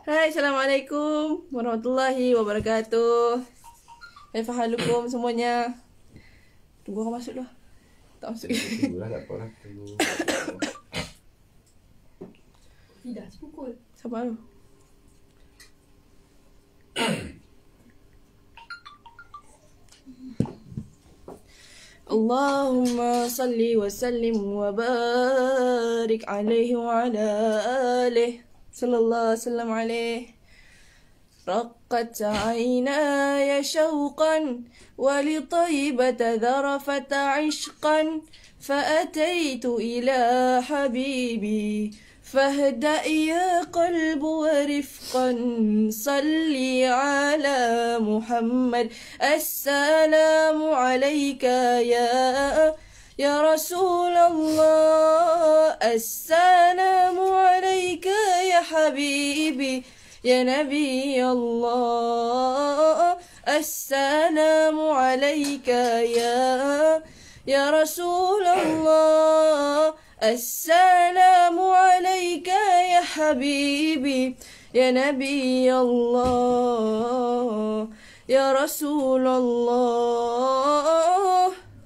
Hai, Assalamualaikum warahmatullahi wabarakatuh. Kaifa halukum semuanya? Tunggu orang masuk dah. Tak masuk. Tunggulah, tak apa lah. Tunggu. Dah sepukul. Sabar tu. Allahumma salli wa sallim wa barik alaihi wa ala alihi sallallahu sallam alaihi. رقت عيناي شوقا ولطيبة ذرفت عشقا فأتيت إلى حبيبي فاهدأ يا قلب ورفقا صلي على محمد السلام عليك يا رسول الله السلام عليك يا حبيبي يا نبي الله السلام عليك يا رسول الله السلام عليك يا حبيبي يا نبي الله يا رسول الله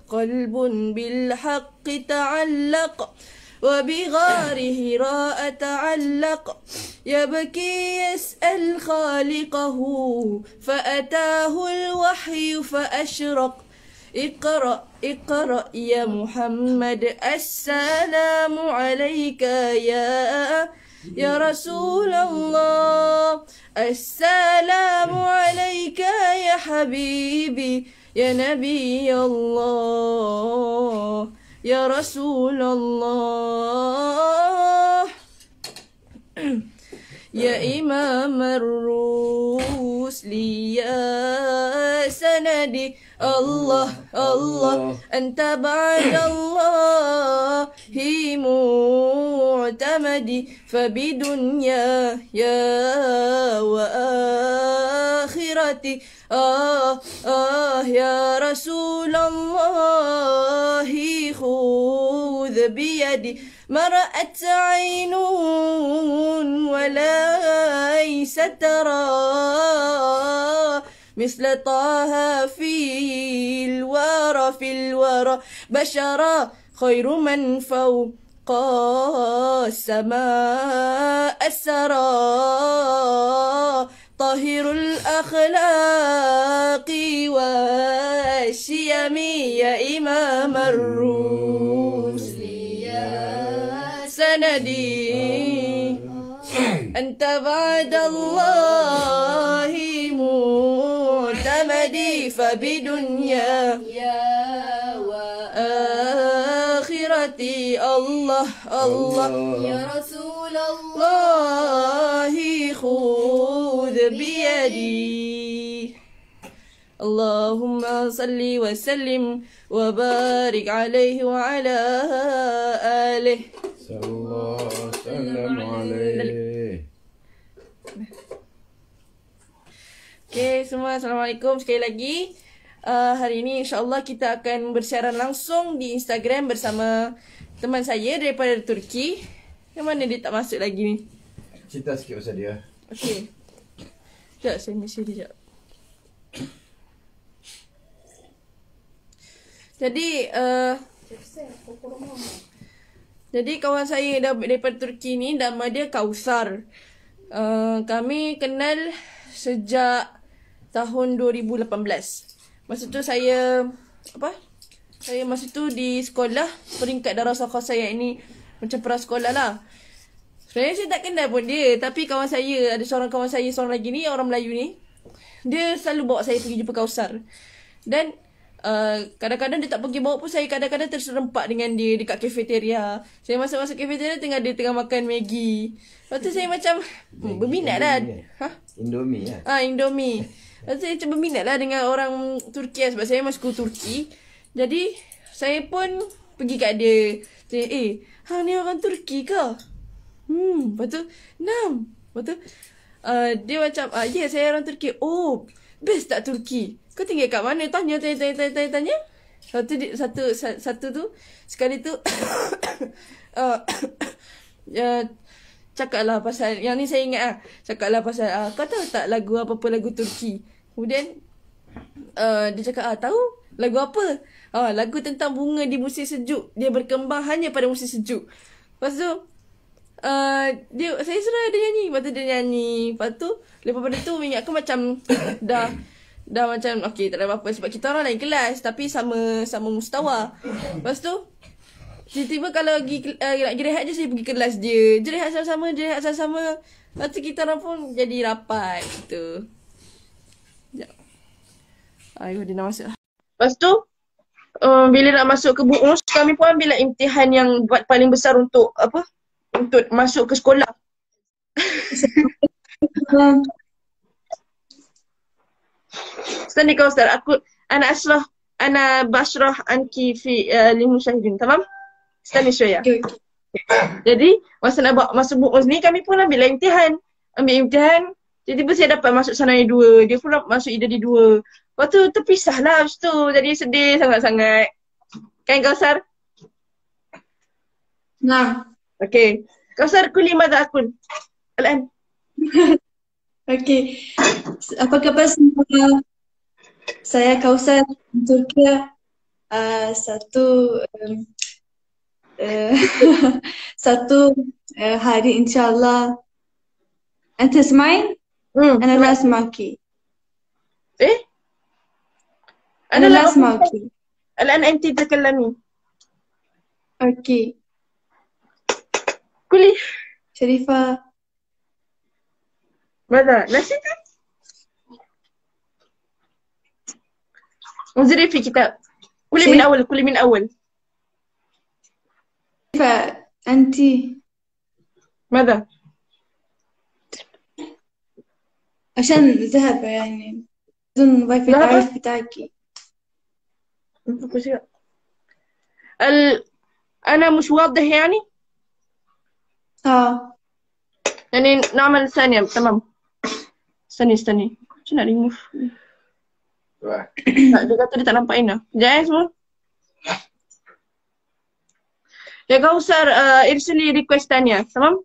قلب بالحق تعلق وبغاره راء تعلق يبكي يسأل خالقه فأتاه الوحي فأشرق اقرأ اقرأ يا محمد السلام عليك يا رسول الله السلام عليك يا حبيبي يا نبي الله يا رسول الله يا إمام الرسل يا سندي الله الله أنت بعد الله معتمدي فبدنيا يا وآخرتي يا رسول الله خذ بيدي ما رأت عين وليس ترى مثل طه في الورى بشرا خير من فوق السماء السرى طاهر الأخلاق والشيم يا إمام الرسل يا سندي أنت بعد الله معتمدي فبدنيا وآخرتي الله الله يا رسول الله خذ بيدي اللهم صل وسلم وبارك عليه وعلى آله صلى الله وسلم عليه. Okay, semua Assalamualaikum sekali lagi. Hari ini insyaAllah kita akan bersiaran langsung di Instagram bersama teman saya daripada Turki. Yang mana dia tak masuk lagi ni? Cerita sikit pasal dia. Okay. Sekejap, saya mesej dia sekejap. Jadi kawan saya daripada Turki ni nama dia Kausar. Kami kenal sejak tahun 2018. Masa tu saya masa tu di sekolah peringkat darasah khasah ini macam prasekolah lah. Sebenarnya saya tak kenal pun dia, tapi kawan saya, ada seorang kawan saya seorang lagi ni, orang Melayu ni, dia selalu bawa saya pergi jumpa Kausar. Dan kadang-kadang dia tak pergi bawa pun saya kadang-kadang terserempak dengan dia dekat kafeteria. Saya masuk kafeteria dia tengah makan Maggi. Lepas tu saya macam berminat lah. Indomie lah. Indomie. Lepas tu saya macam berminat lah dengan orang Turki lah, sebab saya masuk Turki. Jadi saya pun pergi kat dia. Saya, hang ni orang Turki ke? Lepas tu, nam. Lepas tu, dia macam, ya saya orang Turki. Oh, best tak Turki? Kau tinggal kat mana? Tanya. Satu tu, sekali tu, uh, uh, cakaplah pasal, yang ni saya ingat cakaplah pasal kau tahu tak lagu apa-apa lagu Turki. Kemudian dia cakap tahu lagu apa? Lagu tentang bunga di musim sejuk, dia berkembang hanya pada musim sejuk. Lepas tu saya suruh dia nyanyi. Lepas tu dia nyanyi. Lepas tu lepas pada tu minyak aku macam dah macam okey, tak ada apa-apa sebab kita orang lain kelas tapi sama mustawa. Lepas tu tiba-tiba kalau lagi nak rehat je, saya pergi kelas dia. Je rehat sama-sama. Lepas tu kita orang pun jadi rapat gitu. Sekejap. Ayuh, dia nak masuk. Lepas tu bila nak masuk ke bu'us, kami pun ambil imtihan yang buat paling besar untuk apa? Untuk masuk ke sekolah. Stani kau Ustaz, ana bashrah anki fi limusyahidin, tamam? Stani shoya. Okay. Jadi masa nak masuk bu'us ni kami pun ambil imtihan. Tiba-tiba saya dapat masuk Sanai 2. Dia pun masuk Ida di 2. Lepas tu terpisah lah habis tu. Jadi sedih sangat-sangat. Kan Kausar? Nah. Okay. Kausar kuli madha akun. Al-an. Okay. Apa khabar semua? Saya Kausar Turki. Satu hari insyaAllah. Anta اسمعين؟ أنا لا أسمعك. إيه؟ أنا لا أسمعك. الآن أنت تتكلمين. أوكي. قولي. شريفة. ماذا؟ نسيت؟ انظري في كتاب. قولي من أول. شريفة أنت. ماذا؟ عشان ذهب يعني بدون واي فاي العارف بتاعك. أنا مش واضح يعني؟ يعني نعمل ثانية. تمام. استني شو nak remove? Dia kata dia tak nampak Ina. Jangan semua. Ya Kausar, irsili request tanya. Tamam?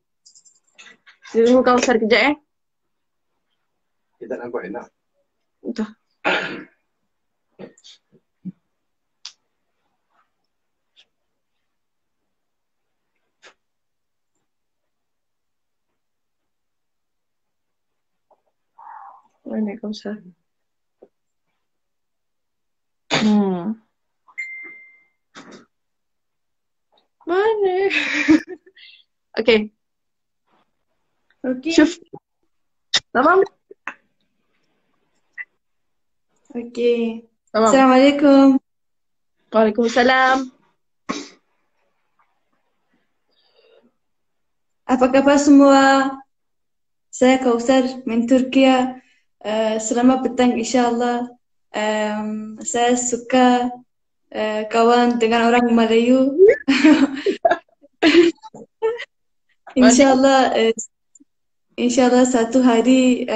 Tunggu Kausar kejap Kita nampak enak. Betul. Mana Kausar? Mana? Okay. شوف. تمام؟ اوكي. تمام. السلام عليكم. وعليكم السلام. Apa khabar semua? Saya Kausar min Turkiya. Selamat petang insyaAllah. Saya suka kawan dengan orang Melayu. InsyaAllah satu hari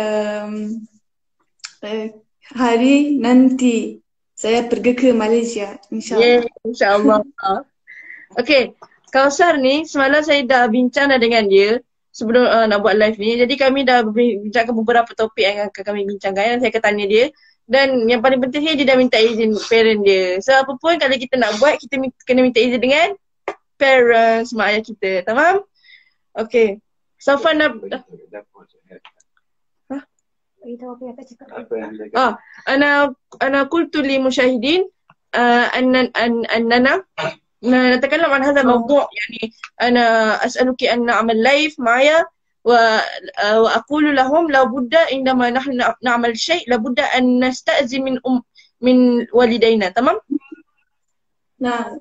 nanti saya pergi ke Malaysia. InsyaAllah. InsyaAllah. Okay. Kausar ni semalam saya dah bincang dengan dia sebelum nak buat live ni. Jadi kami dah bincangkan beberapa topik yang akan kami bincangkan. Saya akan tanya dia. Dan yang paling pentingnya dia dah minta izin parent dia. So apa pun kalau kita nak buat, kita kena minta izin dengan parents, mak ayah kita. Tamam? Okay. Safan dah. Ana qultu li musyahidin annana نتكلم عن هذا الموضوع. يعني أنا أسألك أن نعمل لايف معي وأقول لهم لابد عندما نحن نعمل شيء لابد أن نستأذن من والدينا. تمام؟ نعم.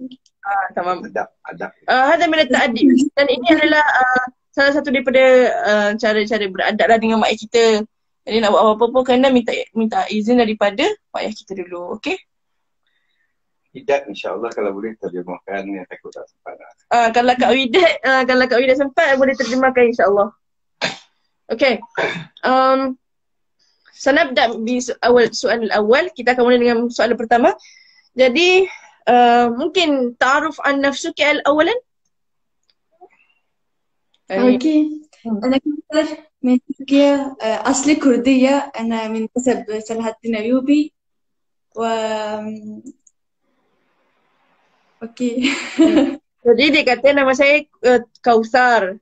تمام. Adab. هذا من التأدي. Dan ini adalah salah satu daripada cara-cara beradablah dengan mak ayah kita. Jadi nak buat apa-apa pun kena minta izin daripada mak ayah kita dulu. Okay? Tidak, insyaAllah kalau boleh terjemahkan, yang takut tak sempat lah. Kalau Kak Widat sempat boleh terjemahkan insyaAllah. Okay. Sanabda di soalan awal. Kita akan mula dengan soalan pertama. Jadi mungkin ta'aruf an nafsuki al-awalan? يعني أوكي. أنا كنت من تركيا، أصلي كردية. أنا من حسب صلاح الدين الأيوبي و أوكي. jadi dia kata nama saya Kausar.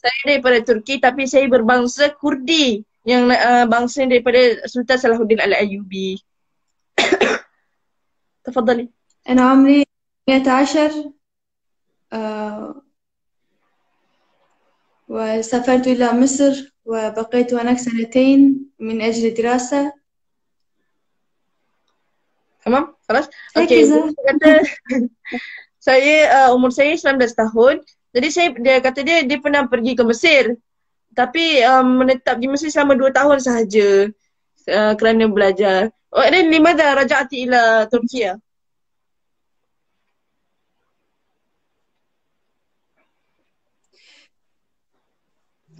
Saya daripada Turki tapi saya berbangsa Kurdi yang bangsa daripada Sultan Salahuddin Al-Ayyubi. تفضلي. أنا عمري 18 وسافرت إلى مصر وبقيت هناك 2 من أجل دراسة. Tamam? Kelas? Okey. هكذا. Dia kata saya umur saya 19 tahun. Jadi dia kata dia pernah pergi ke Mesir. Tapi menetap di Mesir selama 2 tahun sahaja kerana belajar. Dan limadha raja'ti ila Turkiya?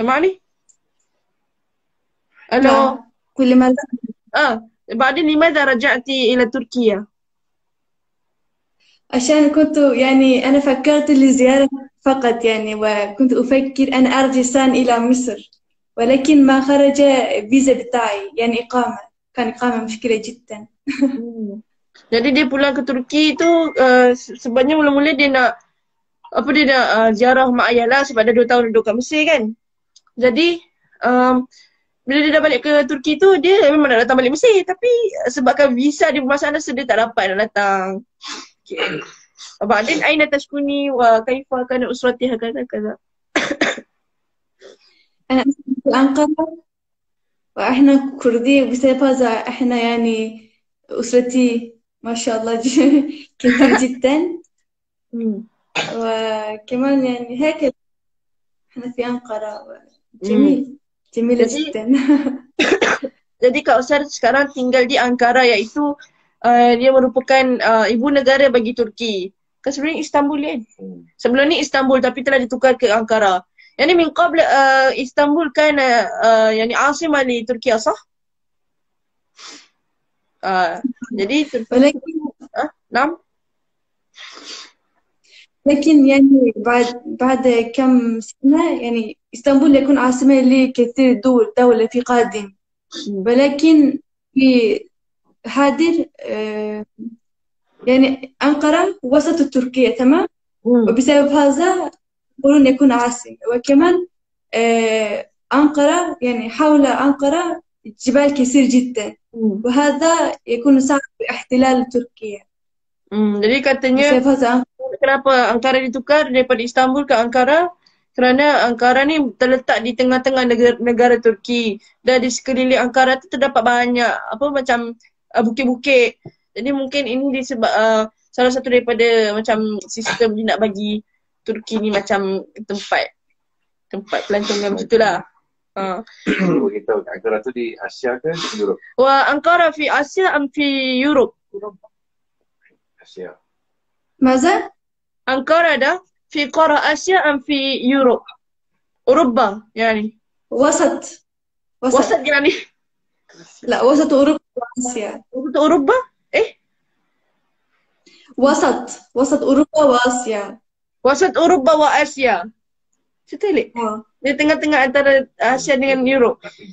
سمعني؟ الو نعم. كل ما بعدين لماذا رجعت إلى تركيا؟ عشان كنت يعني أنا فكرت للزيارة فقط يعني، وكنت أفكر أن أرجع سان إلى مصر، ولكن ما خرج فيزا بتاعي يعني إقامة. كان إقامة مشكلة جدا. Jadi dia pulang ke Turki tu sebabnya mula-mula dia nak ziarah mak ayah lah sebab dah 2 tahun duduk kat Mesir kan. Jadi bila dia dah balik ke Turki tu dia memang nak datang balik Mesir tapi sebabkan visa dia bermasalah so dia tak dapat nak datang. Okay. Ba'din aina tashkuni wa kaifa kana usrati hakadha kaza. أنا في أنقرة وإحنا كردي، بسبب هذا إحنا يعني أسرتي ما شاء الله كثير جدا. وكمان يعني هيك إحنا في أنقرة جميلة جدا. Jadi Kak Usar sekarang tinggal di Ankara iaitu dia merupakan ibu negara bagi Turki. Kan sebenarnya Istanbul kan? Sebelum ni Istanbul tapi telah ditukar ke Ankara. يعني من قبل اسطنبول كان يعني عاصمة لتركيا صح؟ jadi ولكن نعم لكن يعني بعد كم سنة يعني اسطنبول يكون عاصمة لكثير دولة في قادم، ولكن في حاضر يعني أنقرة وسط تركيا تمام. وبسبب هذا يقولون يكون عاصمة. وكمان أنقرة يعني حول أنقرة جبال كثير جدا وهذا يكون صعب احتلال تركيا. Jadi katanya kenapa Ankara ditukar daripada Istanbul ke Ankara? Kerana Ankara ni terletak di tengah-tengah negara Turki dan di sekeliling Ankara tu terdapat banyak macam bukit-bukit. Jadi mungkin ini disebab salah satu daripada macam sistem dia nak bagi Turki ni macam tempat pelancongan macam itulah. Beritahu Ankara tu di Asia ke Europe? Wah, Ankara fi Asia am fi Europe? Asia. ماذا؟ أنقرة ده في قارة آسيا أم في يوروب؟ أوروبا يعني وسط يعني لا، وسط أوروبا وآسيا. وسط أوروبا؟ إيه؟ وسط أوروبا وآسيا. وسط أوروبا وآسيا. Setelik. Dia tengah-tengah antara Asia dengan Europe. Tapi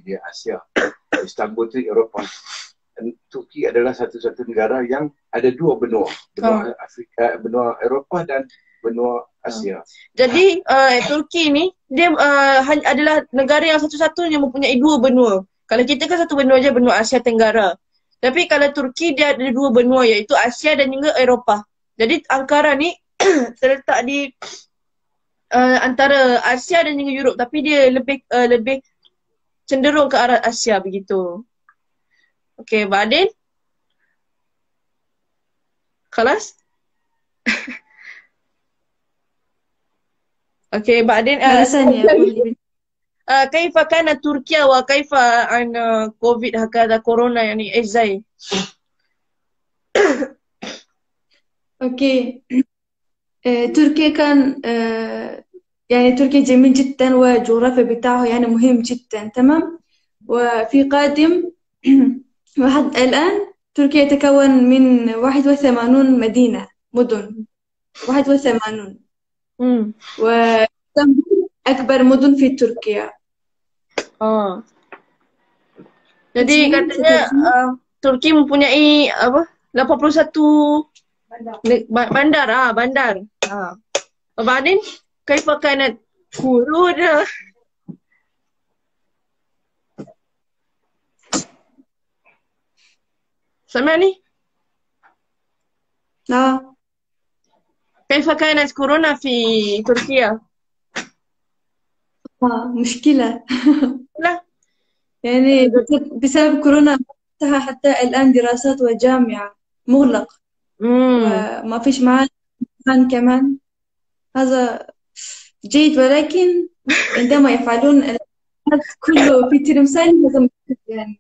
dia Asia. Istanbul tu Eropah. Turki adalah satu-satu negara yang ada 2 benua. Benua Afrika, benua Eropah dan benua Asia. Jadi Turki ni dia adalah negara yang satu-satunya mempunyai 2 benua. Kalau kita kan satu benua je, benua Asia Tenggara. Tapi kalau Turki dia ada 2 benua iaitu Asia dan juga Eropah. Jadi Ankara ni terletak di antara Asia dan juga Europe tapi dia lebih cenderung ke arah Asia begitu. Okey, بعدين خلاص. اوكي بعدين كيف كانت تركيا وكيف عن كوفيد هكذا كورونا يعني ازاي؟ اوكي. تركيا كان يعني تركيا جميل جدا والجغرافيا بتاعه يعني مهم جدا تمام. وفي قادم الآن تركيا يتكون من 81 مدن 81. اسطنبول أكبر مدن في تركيا. Jadi katanya Turki mempunyai apa? 81 bandar. Bandar. Badan kaifa kanat corona? سامعني؟ كيف كانت كورونا في تركيا؟ مشكلة. لا يعني بسبب كورونا انتهى حتى الآن دراسات وجامعة مغلق وما فيش معانا امتحان كمان. هذا جيد، ولكن عندما يفعلون الامتحانات كله في ترمسان هذا مشكلة يعني.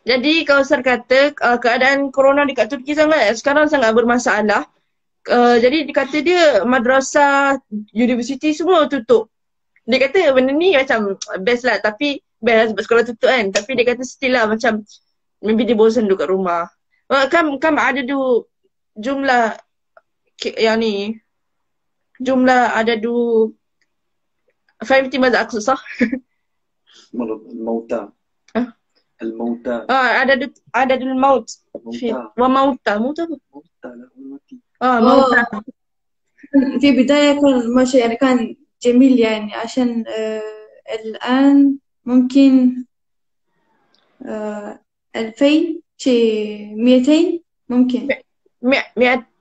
Jadi Kausar kata keadaan corona dekat Turki sekarang sangat bermasalah. Jadi dia kata dia madrasah, universiti semua tutup. Dia kata benda ni macam best lah, tapi best lah sebab sekolah tutup kan. Tapi dia kata still lah macam maybe dia bosan duduk kat rumah. Kam ada tu jumlah yang ni jumlah ada tu فهمتي ماذا أقصد صح؟ الموتى الموتى عدد الموت وموتى موتى موتى في بداية كان ماشي يعني كان جميل يعني عشان الآن ممكن 2000 شيء 200 ممكن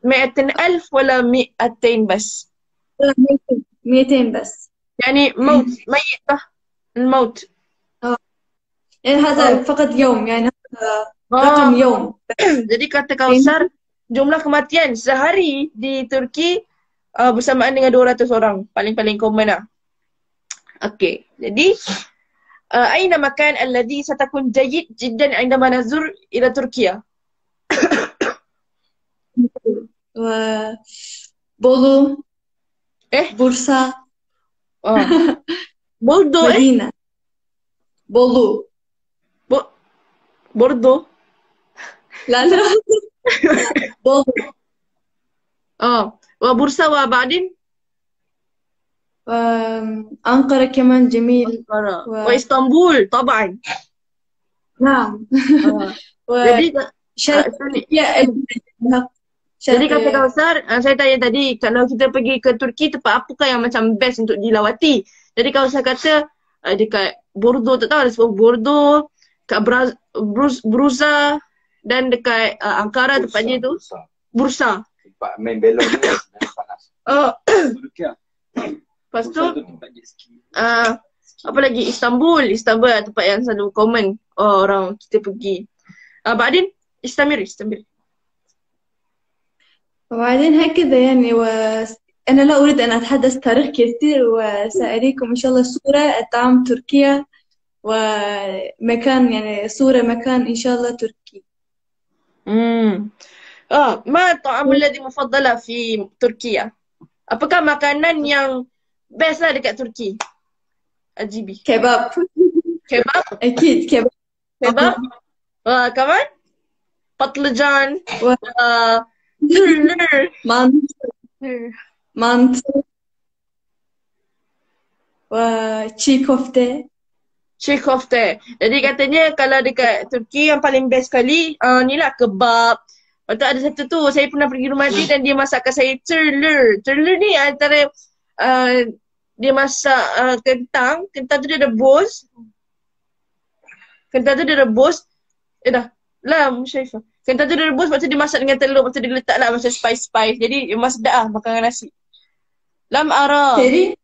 200,000 ولا 200 بس؟ 200 بس يعني موت ميت الموت. يعني هذا فقط يوم يعني رقم يوم. Jadi kata Kausar jumlah kematian sehari di Turki bersamaan dengan 200 orang. Paling-paling common lah. Okay. Jadi أين مكان الذي ستكون جيد جدا عندما نزور إلى تركيا؟ بولو بورصة بوردو مدينة بولو بوردو لا بولو وبورصة وبعدين أنقرة كمان جميل وإسطنبول طبعا. نعم. Jadi kata Kausar, saya tanya tadi kalau kita pergi ke Turki tempat apakah yang macam best untuk dilawati. Jadi Kausar kata dekat Bordeaux, tak tahu ada sebab Bordeaux, kat Brusa dan dekat Ankara tempatnya tu. Bursa. Tempat main belon ni panas. Lepas tu apa lagi? Istanbul lah tempat yang selalu common orang kita pergi. Badan istamir. وبعدين هكذا يعني أنا لا أريد أن أتحدث تاريخ كثير وسأريكم إن شاء الله صورة طعام تركيا ومكان يعني صورة مكان إن شاء الله تركي. ما الطعام الذي مفضل في تركيا؟ Apakah makanan yang best lah dekat Turki? Ajibi. كباب. أكيد كباب. كمان patlıcan. mantı çiğ köfte. Jadi katanya kalau dekat Turki yang paling best sekali ni lah kebab. Lepas tu ada satu tu saya pernah pergi rumah dia dan dia masakkan saya çırlır. Çırlır ni antara dia masak kentang tu dia rebus. Dah lah Musyaifah. Kentang tu dia rebus, lepas tu dia masak dengan telur, lepas tu dia letak lah macam spice. Jadi memang sedap lah makan dengan nasi. Lam ara. Jadi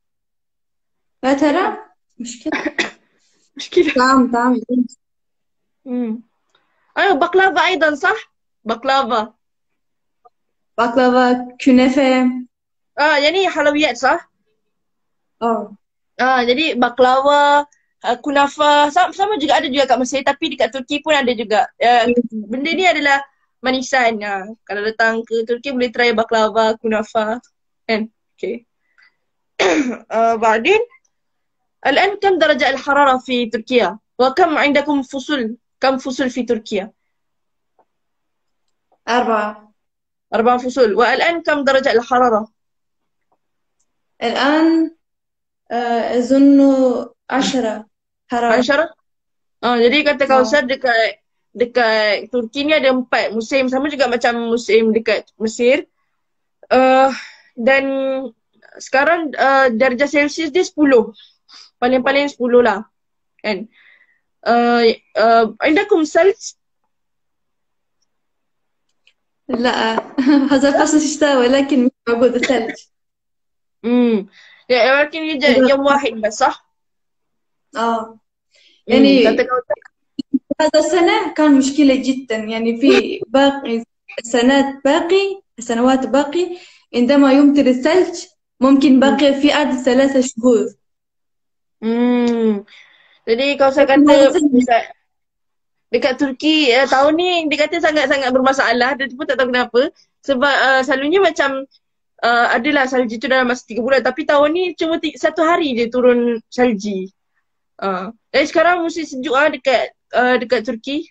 لا ترى مشكلة طعم أيوة بقلاوة أيضا صح؟ بقلاوة كنافة يعني حلويات صح؟ jadi jadi baklava, kunafa sama juga ada juga kat Mesir, tapi dekat Turki pun ada juga. Benda ni adalah manisan. Kalau datang ke Turki boleh try baklava, kunafa kan. Okay. بعدين الآن كم درجة الحرارة في تركيا؟ وكم عندكم كم فصول في تركيا؟ 4 فصول. والآن كم درجة الحرارة؟ الآن أظن 10 حرام. Ansyarah? Jadi kata آه. Kausar dekat Turki ni ada 4 musim, sama juga macam musim dekat Mesir. Dan sekarang darjah Celsius dia 10. Paling-paling 10 lah. Kan? عندكم ثلج؟ لا هذا فصل الشتاء ولكن مش موجود الثلج. لكن يوجد يوم واحد بس صح؟ يعني kata Kausar. هذا السنة كان مشكلة جدا، يعني في باقي سنوات باقي عندما يمطر الثلج ممكن باقي في أرض 3 شهور. Jadi Kausar kata dekat Turki tahun ni dia kata sangat-sangat bermasalah. Dia pun tak tahu kenapa. Sebab selalunya macam adalah salji tu dalam masa 3 bulan. Tapi tahun ni cuma 1 hari je turun salji. Jadi sekarang musim sejuk dekat Turki.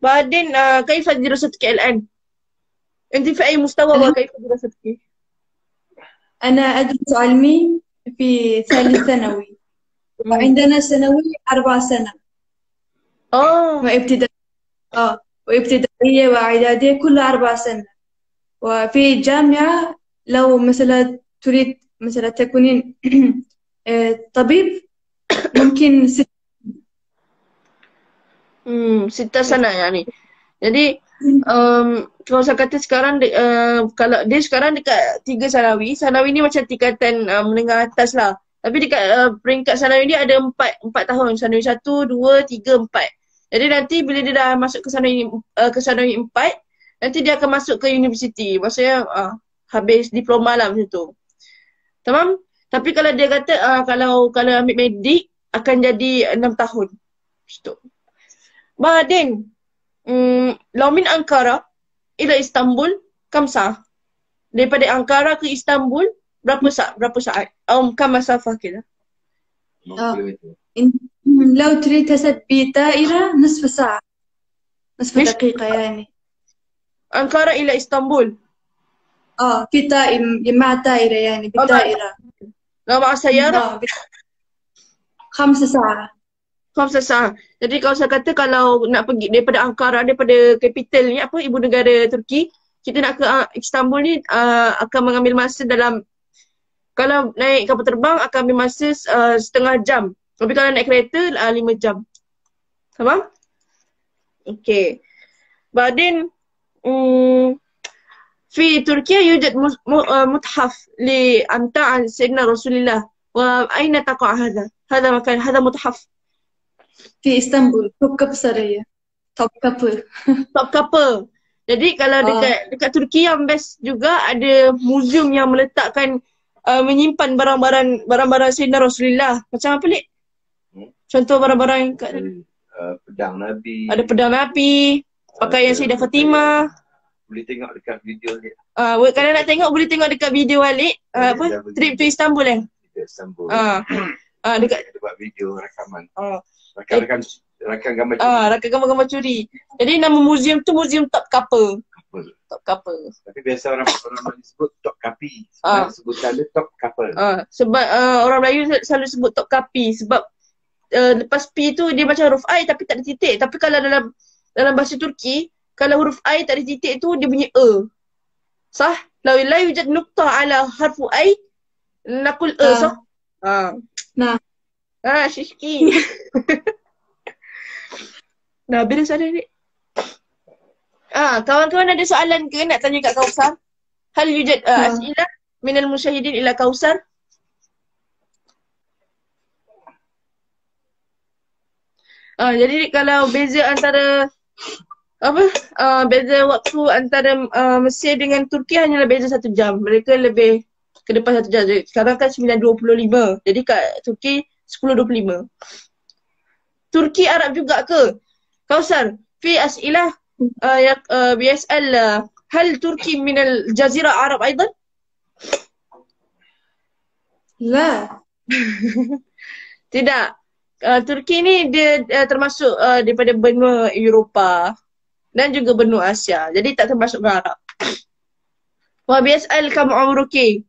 بعدين كيف دراستك الآن؟ أنت في أي مستوى وكيف دراستك؟ أنا أدرس علمي في ثالث ثانوي، وعندنا ثانوي 4 سنة. وابتدائية وإعدادية كله 4 سنة. وفي جامعة لو مثلا تريد مثلا تكونين طبيب ممكن 6 sana yani. Jadi kalau saya kata sekarang kalau dia sekarang dekat 3 sanawi. Sanawi ni macam tingkatan menengah atas lah. Tapi dekat peringkat sanawi ni ada 4 tahun. Sanawi 1, 2, 3, 4. Jadi nanti bila dia dah masuk ke sanawi 4, nanti dia akan masuk ke universiti. Maksudnya habis diploma lah macam tu. Tamam? Tapi kalau dia kata kalau ambil medik akan jadi 6 tahun. Macam tu. بعدين لو من أنقرة إلى إسطنبول كم ساعة؟ daripada Ankara ke Istanbul berapa saat? أو كم مسافة كده؟ لو تريد تذهب بدائرة نصف ساعة، نصف دقيقة يعني. أنقرة إلى إسطنبول في مع دائرة يعني بالدائرة. لو مع سيارة 5 ساعة. 5 saat. Jadi kalau saya kata kalau nak pergi daripada Ankara, daripada capital ni ibu negara Turki, kita nak ke Istanbul ni akan mengambil masa dalam, kalau naik kapal terbang akan ambil masa setengah jam. Tapi kalau naik kereta 5 jam. Faham? Okey. بعدين في تركيا يوجد متحف لأمتاع سيدنا رسول الله. وأين تقع هذا؟ هذا متحف في اسطنبول Topkapı. Jadi kalau dekat Turki yang best juga ada museum yang meletakkan menyimpan barang-barang Sayyidina Rasulullah. Macam apa Lik? Contoh barang-barang pedang Nabi. Ada pedang Nabi, pakaian Sayyidah Fatimah. Boleh tengok dekat video ni. Kalau nak tengok boleh tengok dekat video Alik. Trip to Istanbul Istanbul. Dekat buat video rakaman. Rakan gambar curi. Rakan gambar curi. Jadi nama museum tu Museum Topkapı. Tapi biasa orang sebut Topkapi. Sebutan dia Topkapı. Sebab orang Melayu selalu sebut Topkapi sebab lepas P tu dia macam huruf I tapi tak ada titik. Tapi kalau dalam bahasa Turki, kalau huruf I tak ada titik tu dia bunyi E. Sah? La yujad nuqtah ala harfu I naqul E. Sah? Nah. Shishki. Dah habis soalan ni. Kawan-kawan ada soalan ke nak tanya kat Kausar? Hal yujad as'ilah minal musyahidin ila Kausar? Jadi kalau beza antara beza waktu antara Mesir dengan Turki hanyalah beza 1 jam. Mereka lebih ke depan 1 jam. Sekarang kan 9.25. Jadi kat Turki 10.25. Turki Arab juga ke? Kausar, fi as'ilah بيسأل هل تركي من الجزيرة عرب أيضا؟ لا. Tidak. Turki ni dia termasuk daripada benua Eropah dan juga benua Asia. Jadi tak termasuk ke Arab. Wa بيسأل كم عمرك؟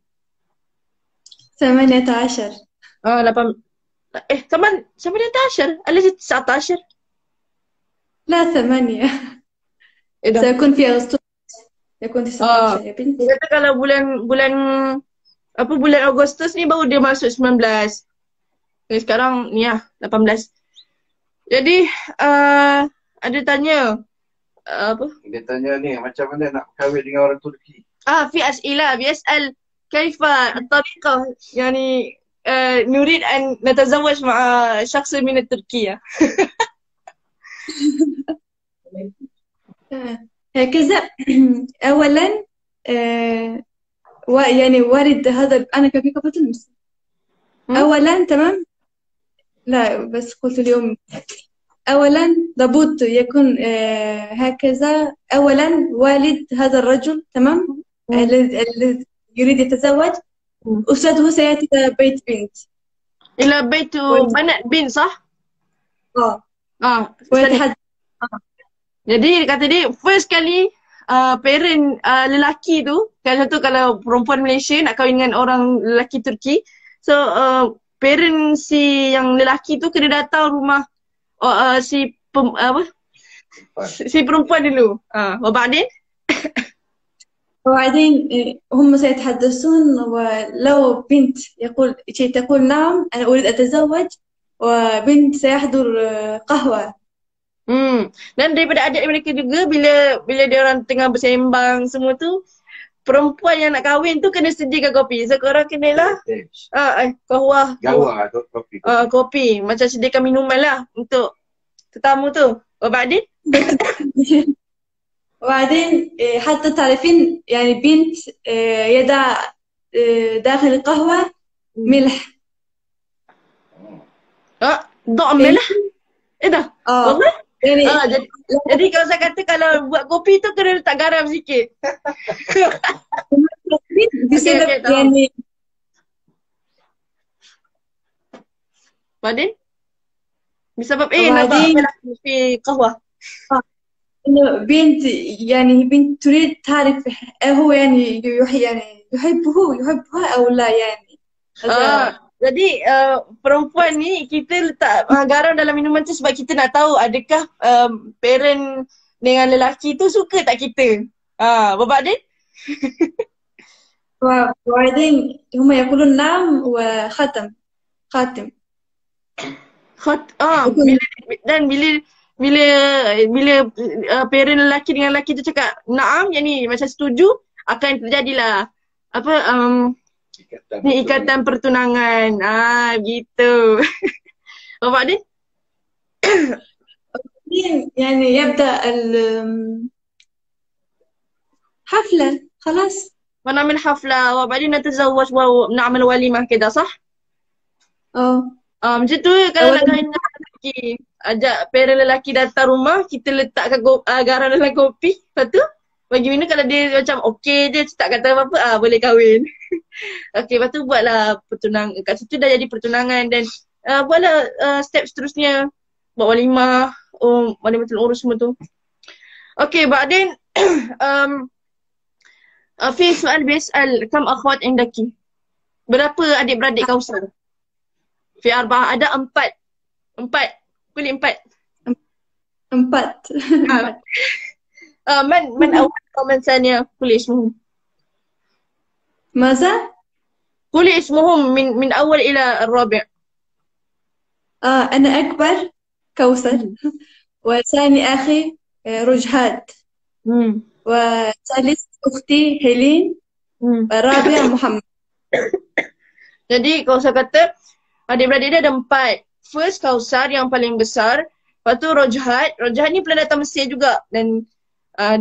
18. 8 كمان 18 الذي 19. لا 8. إيه ده؟ سيكون في أغسطس يكون 19 يا بنت. Dia kata kalau bulan Agustus ni baru dia masuk 19. Jadi sekarang ni 18. Jadi ada tanya Dia tanya ni macam mana nak kahwin dengan orang Turki. في أسئلة بيسأل كيف الطريقة يعني نريد أن نتزوج مع شخص من تركيا. هكذا. أولا يعني وارد هذا أنا كيف قلت المسلم. أولا تمام. لا بس قلت اليوم. أولا لابد يكون هكذا. أولا والد هذا الرجل تمام الذي يريد يتزوج أستاذه سيأتي إلى بيت بنت. إلى بيت بنت صح؟ ويتحدث. Jadi kata dia first kali parent lelaki tu, kalau perempuan Malaysia nak kahwin dengan orang lelaki Turki, so parent si yang lelaki tu kena datang rumah si perempuan dulu. وبعدين وبعدين هم سيتحدثون ولو بنت تقول نعم أنا أريد أتزوج وبنت سيحضر قهوة. Dan daripada adat mereka juga bila dia orang tengah bersembang semua tu, perempuan yang nak kahwin tu kena sediakan kopi. So korang kenalah kahwah. Kopi. Kopi. Macam sediakan minuman lah untuk tetamu tu. وبعدين وبعدين حتى تعرفين يعني بنت يضع داخل القهوة ملح. ضع ملح؟ إيه ده؟ والله؟ يعني jadi kalau saya kata kalau buat kopi tu kena letak garam sikit. بسبب يعني بعدين بسبب ايه نضع ملح في قهوة؟ إنه بنت يعني بنت تريد تعرف هو يعني يحبها أو لا يعني. Jadi perempuan ni kita letak garam dalam minuman tu sebab kita nak tahu adakah parent dengan lelaki tu suka tak kita. وبعدين وبعدين هم يقولون نعم وختم خاتم. Bila parent lelaki dengan lelaki tu cakap naam, yang ni macam setuju, akan terjadilah ikatan pertunangan. Gitu. وبعدين يعني يبدأ الحفلة خلاص. ونعمل حفلة وبعدين نتزوج ونعمل وليمة كده صح؟ macam tu kalau nak kahwin dengan lelaki, ajak parent lelaki datang rumah, kita letakkan garam dalam kopi, lepas tu bagi minum. Kalau dia macam okey je, tak kata apa-apa, boleh kahwin. Okey, lepas tu buatlah pertunangan. Kat situ dah jadi pertunangan dan buatlah step seterusnya. Buat walimah, walimatul urus semua tu. Okey, بعدين في سؤال بيسأل كم أخوات عندك؟ Berapa adik-beradik Kausar? في 4. Ada 4. Pilih 4. 4. من أول ومن ثانية؟ قولي اسمهم. ماذا؟ قولي اسمهم من أول إلى الرابع. أنا أكبر كوثر وثاني أخي رجهاد وثالث أختي هيلين والرابع محمد. Jadi Kausar kata adik-beradik dia ada 4. First Kausar yang paling besar. Lepas tu Rojhat. Rojhat ni pernah datang Mesir juga. Dan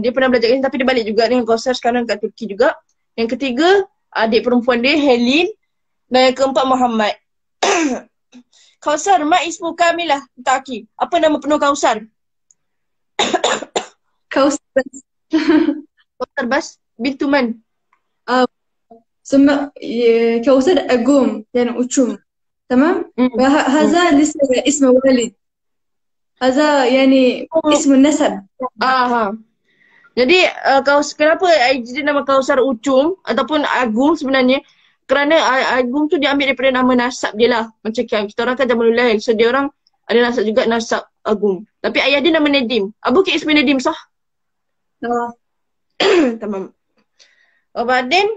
dia pernah belajar Islam tapi dia balik juga dengan Kausar sekarang kat Turki juga. Yang ketiga adik perempuan dia Helin. Dan yang keempat Muhammad. Kausar, ma ismu kamilah taki. Apa nama penuh Kausar? Kausar bas bintu man. ثم كوثر أقوم يعني أشوم تمام. هذا لسه اسم والد. هذا يعني اسم النسب. Jadi kenapa dia nama Kausar Ucum ataupun Agung sebenarnya? kerana Agum tu diambil daripada nama nasab dia lah. Macam kita orang kan Jamalul Lail. So dia orang ada nasab juga, nasab Agum. Tapi ayah dia nama Nadim. Abu ke ismi Nadim sah? Tamam. Wabadin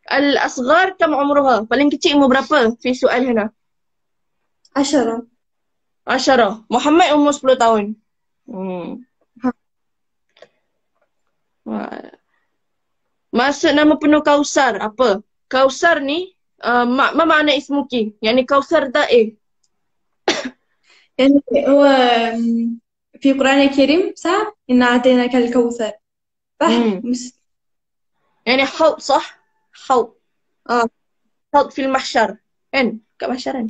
Al-Asghar kam umruha? Paling kecil umur berapa? Fi soal hana. 10. 10. Muhammad umur 10 tahun. Maksud nama penuh Kausar apa? Kausar ni ma makna ismuki. Yang ni Kausar ta'e. يعني هو في القرآن الكريم صح؟ إنا أعطيناك الكوثر صح؟ يعني حوض صح؟ حوض. حوض في المحشر. Kan? Kat mahsyaran.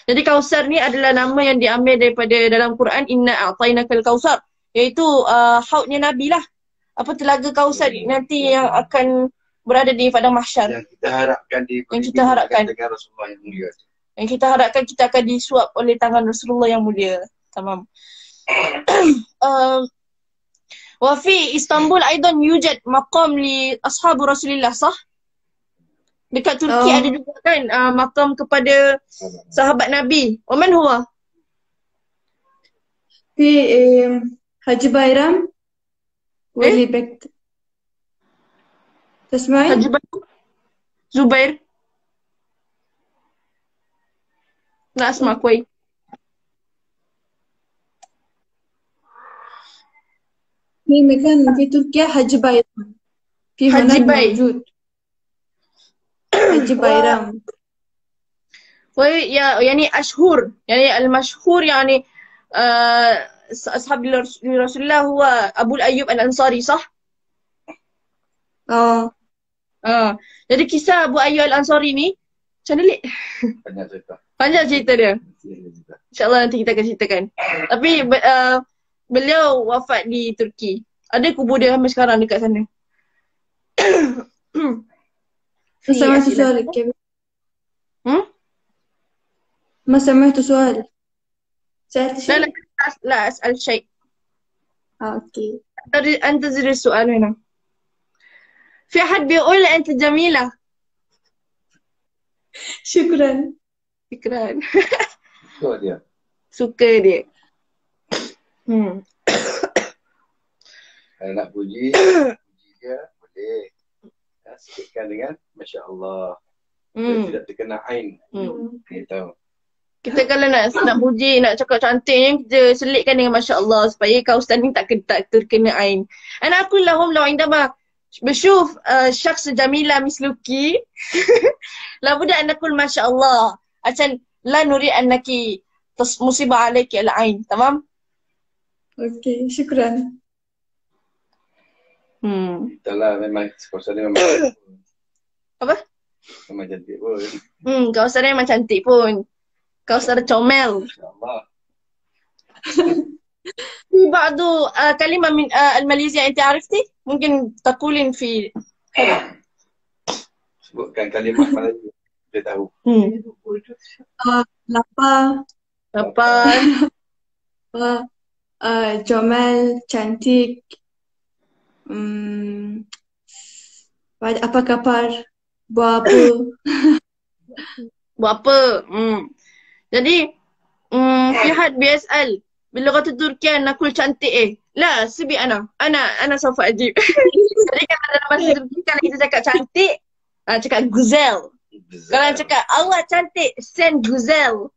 Jadi Kausar ni adalah nama yang diambil daripada dalam Quran, Inna a'tainakal Kausar. Iaitu haudnya Nabi lah. Apa telaga Kausar nanti yang akan berada di padang mahsyar. Yang kita harapkan dengan Rasulullah yang mulia. Yang kita harapkan kita akan disuap oleh tangan Rasulullah yang mulia. Tamam. Wa fi Istanbul aidan yujad maqam li ashab Rasulillah sah? Dekat Turki ada juga kan makam kepada sahabat Nabi. Wa man huwa? في حج بايرام واللي بك تسمعي؟ Haji Zubair. لا أسمع كويس. في مكان في تركيا حج بايرام. في حج هناك باي. موجود حج بايرام. يعني أشهر يعني المشهور يعني أصحاب رسول الله هو أبو الأيوب الأنصاري صح؟ Jadi kisah Abu Ayyub Al-Ansari ni macam mana, Lik? Panjang cerita dia. InsyaAllah nanti kita akan ceritakan. Tapi beliau wafat di Turki. Ada kubur dia sampai sekarang dekat sana. ما سمعت سؤالك كيف؟ ما سمعت سؤالك. سألت شيء؟ لا أسأل شيء. اوكي. أنتظر السؤال هنا. في أحد بيقول أنت جميلة. شكرا. شكرا. Suka dia. Kalau nak puji dia boleh. Sikitkan dengan Masya Allah. Tidak terkena ain. Kita tahu. Kita kalau nak puji, nak cakap cantik ni, kita selitkan dengan Masya Allah supaya kawasan ni tak terkena ain. Ana aku lahum law indama بشوف شخص جميلة مثلك لابد أن نقول ما شاء الله عشان لا نريد أنك مصيبة عليك العين. تمام؟ اوكي شكرا. Itulah memang kawasan ni memang apa? Memang cantik pun. Kawasan ni memang cantik pun. Kawasan comel. InsyaAllah. في بعض كلمة من الماليزيا أنت عرفتي؟ ممكن تقولين في sebutkan kalimat Melayu dia tahu. Lapar. Comel, cantik. Apa kabar? Buat apa? Buat apa? Jadi في حد بيسأل باللغة التركية نقول cantik لا سبي أنا سوف أجيب. Jadi kalau dalam bahasa Turki kalau kita cakap cantik, cakap güzel. Kalau cakap awak cantik, sen güzel.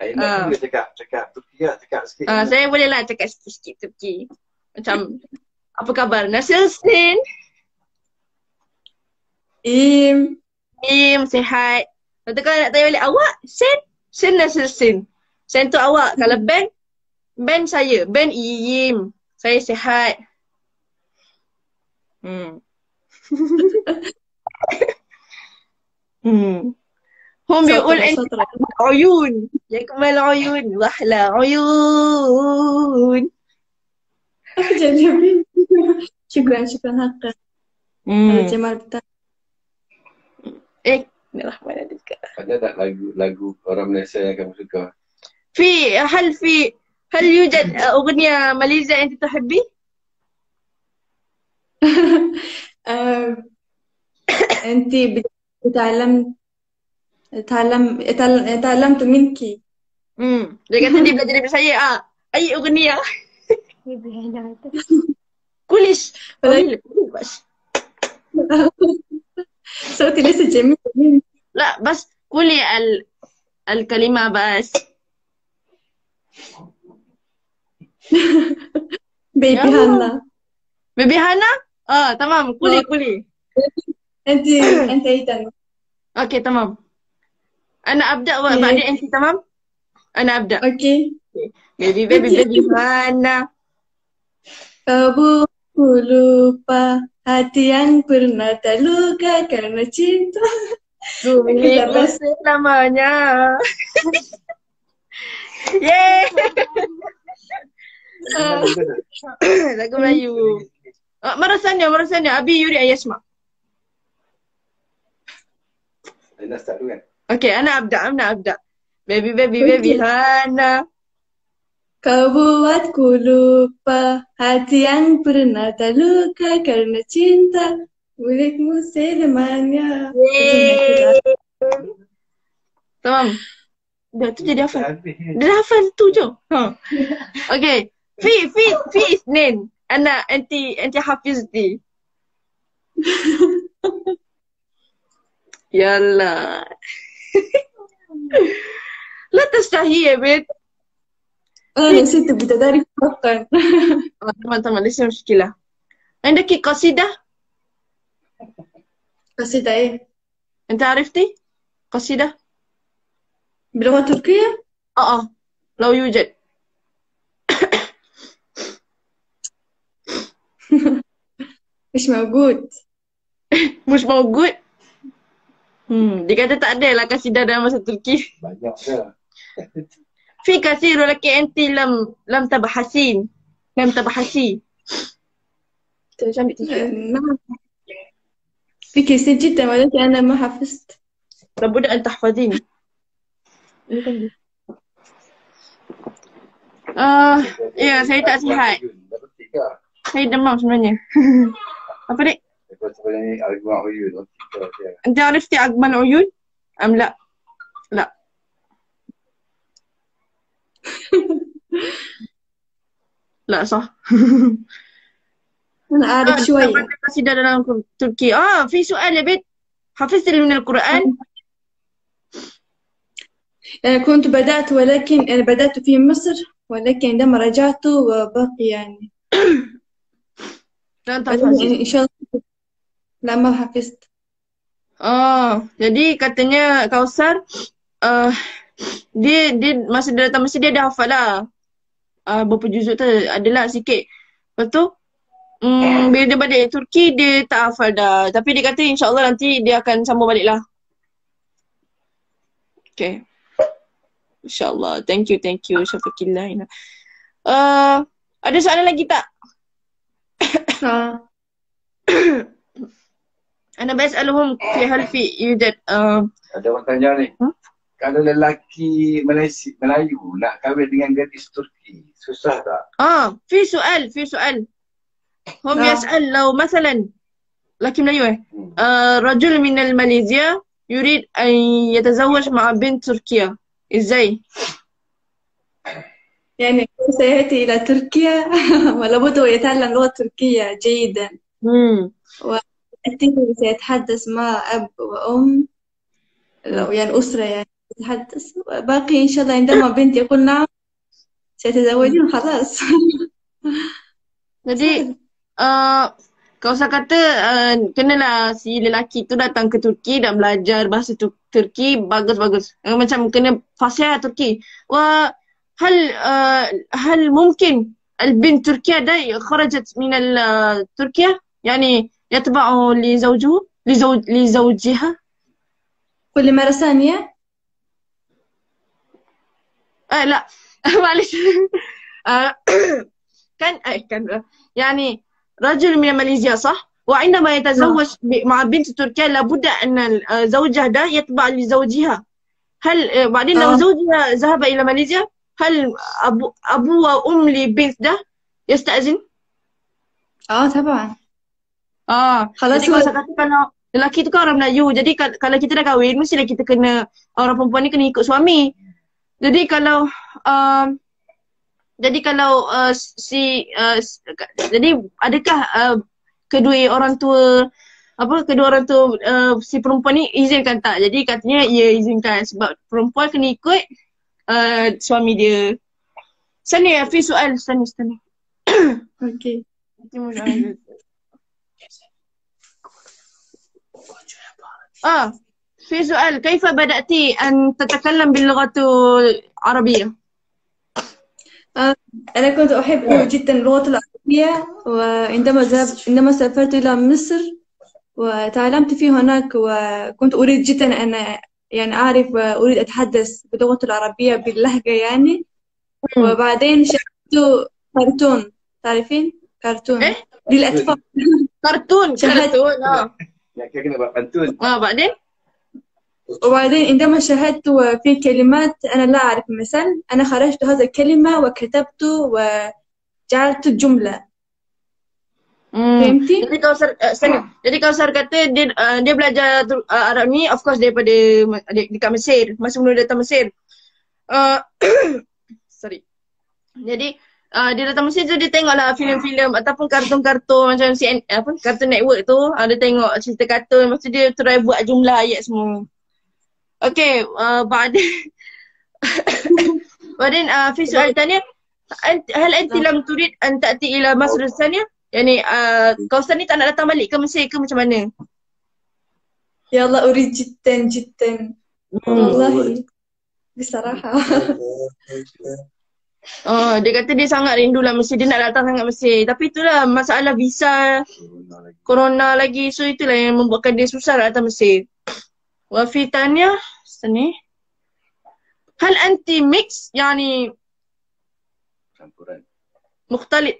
Saya boleh cakap Turki lah, cakap sikit. Saya boleh lah cakap sikit-sikit Turki. Macam apa khabar? Nasılsın? Sihat. Lepas tu kalau nak tanya balik awak, sen nasılsın? Sen tu awak. Kalau Ben saya. Ben iyiyim. Saya sihat. هم بيقول انت عيون يكمل عيون واحلى عيون. جميل. شكرا حقا. هذا الجمال بتاعك. Ada tak lagu orang Malaysia yang kamu suka? هل يوجد أغنية ماليزيا أنت تحبي؟ أنت تعلمت منك. Dia kata dia belajar daripada saya. Ay أغنية كلش طويل بس. صوتي لسه جميل. لا بس قولي الكلمة بس. بيبي هانا. بيبي هانا؟ تمام قولي. أنت أيضا. اوكي تمام. أنا أبدأ وبعدين أنت تمام؟ أنا أبدأ. أوكي. Baby Hana. Kamu lupa hati yang pernah terluka karena cinta. Milikmu selamanya. Yeay. Lagu Melayu. Marasanya. Abi yuri ayasma. Anda start dulu kan? Okay, Ana abda. Baby Hana. Kau buatku lupa hati yang pernah terluka karena cinta. Milikmu selamanya. Tamam. Dah tu jadi hafal. Dah hafal tu je. Okay. Fi isnin. Ana anti hafizti. Yalla. لا تستحي يا بنت. أنا نسيت بتداري فقط. تمام ليس مشكلة. عندك قصيدة؟ قصيدة إيه؟ أنت عرفتي؟ قصيدة؟ بلغة تركية؟ لو يوجد. مش موجود. مش موجود؟ Dia kata tak ada lah kasidah dalam bahasa Turki. Banyak dah. في كثير ولكن أنت لم تبحثين. لم تبحثي. نعم. في كثير جدا ولكن أنا ما حفظت. لابد أن تحفظين. Ya, saya tak sihat. Saya demam sebenarnya. Apa dek? Sebenarnya Agman Uyun. أنت عرفتي أجمل عيون أم لا؟ لا. لا صح. أنا أعرف شوية. قصيدة dalam تركي. في سؤال يا بنت. حفظت من القرآن؟ كنت بدأت ولكن أنا بدأت في مصر ولكن عندما رجعت وباقي يعني. لن تحفظي. إن شاء الله. لا ما حفظت. Jadi katanya Kausar dia masa dia datang Mesir dia dah hafal lah. Berapa juzuk tu adalah sikit. Lepas tu bila dia balik Turki dia tak hafal dah. Tapi dia kata insyaAllah nanti dia akan sambung balik lah. Okay. InsyaAllah. Thank you. Syafakillah. Ada soalan lagi tak? Ana bas'aluhum fi hal fi yujad. Ada orang tanya ni. Kalau lelaki Melayu nak kahwin dengan gadis Turki, susah tak? في سؤال. هم يسأل لو مثلا لكن ملايو رجل من ماليزيا يريد أن يتزوج مع بنت تركيا إزاي؟ يعني سيأتي إلى تركيا ولابد يتعلم اللغة التركية جيدا. سيتحدث مع أب وأم لو يعني أسرة يعني يتحدث. باقي إن شاء الله عندما بنت يقول نعم سيتزوجون خلاص. Jadi kalau saya kata kenalah si lelaki tu datang ke Turki dan belajar bahasa Turki bagus. Macam kena fasih Turki. هل ممكن البنت تركيا ده خرجت من تركيا يعني يتبع لزوجها؟ كل مرة ثانية؟ لا معلش. كان يعني رجل من ماليزيا صح؟ وعندما يتزوج مع بنت تركيا لابد أن زوجها ده يتبع لزوجها. هل بعدين لو زوجها ذهب إلى ماليزيا هل أبو وأم لبنت ده يستأذن؟ طبعا. خلاص. Jadi kalau lelaki tu kan orang Melayu. Jadi kalau kita dah kahwin, mestilah kita kena, orang perempuan ni kena ikut suami. Jadi kalau jadi adakah kedua orang tua si perempuan ni izinkan tak? Jadi katanya ia izinkan sebab perempuan kena ikut suami dia. Sani fi soal sani. اوكي. في سؤال كيف بدأت أن تتكلم باللغة العربية؟ أنا كنت أحب جدا اللغة العربية، وعندما سافرت إلى مصر وتعلمت فيه هناك، وكنت أريد جدا أن يعني أعرف وأريد أتحدث باللغة العربية باللهجة يعني. وبعدين شاهدت كرتون، تعرفين؟ كرتون إيه؟ للأطفال. كرتون. Ya, kita kena buat pantun. بعدين وبعدين عندما شاهدت في كلمات أنا لا أعرف، مثلا أنا خرجت هذا الكلمة وكتبت وجعلت جملة. فهمتي؟ Jadi Kausar kata dia belajar Arab ni of course daripada dekat Mesir, masa sebelum datang Mesir. Sorry. Jadi dia datang Mesir tu dia tengoklah filem-filem ataupun kartun-kartun macam Cartoon Network tu, dia tengok cerita kartun, lepas tu dia try buat jumlah ayat semua. Okay, بعدين في سؤال ثاني، هل أنت لم تريد أن تأتي إلى مصر الثانية؟ يعني Kausar ni tak nak datang balik ke Mesir ke macam mana? يلا أريد جدا جدا والله بصراحة. Dia kata dia sangat rindulah Mesir, dia nak datang sangat Mesir. Tapi itulah masalah visa, corona lagi. So itulah yang membuatkan dia susah nak datang Mesir. وفي ثانية استني، هل أنت ميكس يعني Campuran. مختلط؟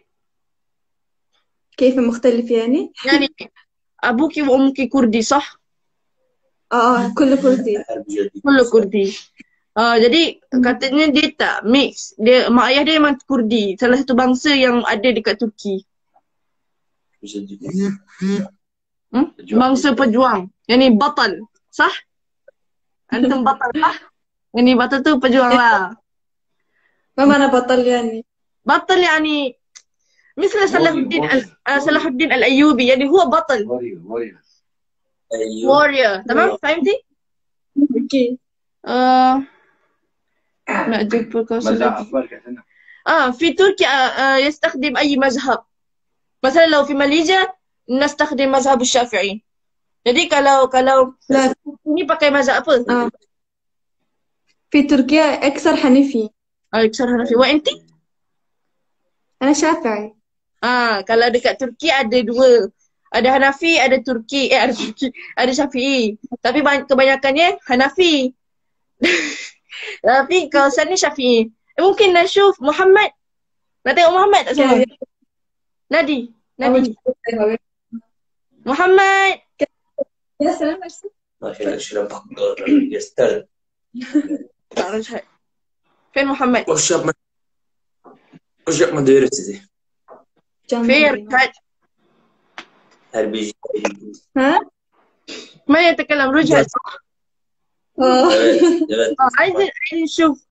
كيف مختلف يعني؟ يعني أبوك وأمك كردي صح؟ كله كردي. كله كردي. Jadi katanya dia tak mix. Mak ayah dia memang Kurdi, salah satu bangsa yang ada dekat Turki. Bangsa pejuang. Yani batal. Sah? Antum batal lah. Yani batal tu pejuang lah. ما معنى بطل يعني؟ بطل يعني مثل صلاح الدين الأيوبي، يعني هو بطل. warrior. تمام؟ فهمتي؟ اوكي. nak jumpa kau Mazhab apa dekat sana? في تركيا يستخدم أي مذهب. مثلا لو في ماليزيا نستخدم مذهب الشافعي. Jadi kalau ni pakai mazhab apa? في تركيا أكثر حنفي. أكثر حنفي. وأنتِ؟ أنا شافعي. Kalau dekat Turki ada dua. Ada Hanafi, ada Turki. Ada Syafi'i. Tapi kebanyakannya Hanafi. Tapi Kausar ni Syafi'i. Mungkin nak syuf Muhammad. Nak tengok Muhammad tak semua? Nadi. Muhammad. يا سلام أرسل. ما في أشرب بقدر يستل. فين محمد؟ وش مدرستي؟ فين رجعت؟ هل بيجي؟ ها؟ ما يتكلم رجعت.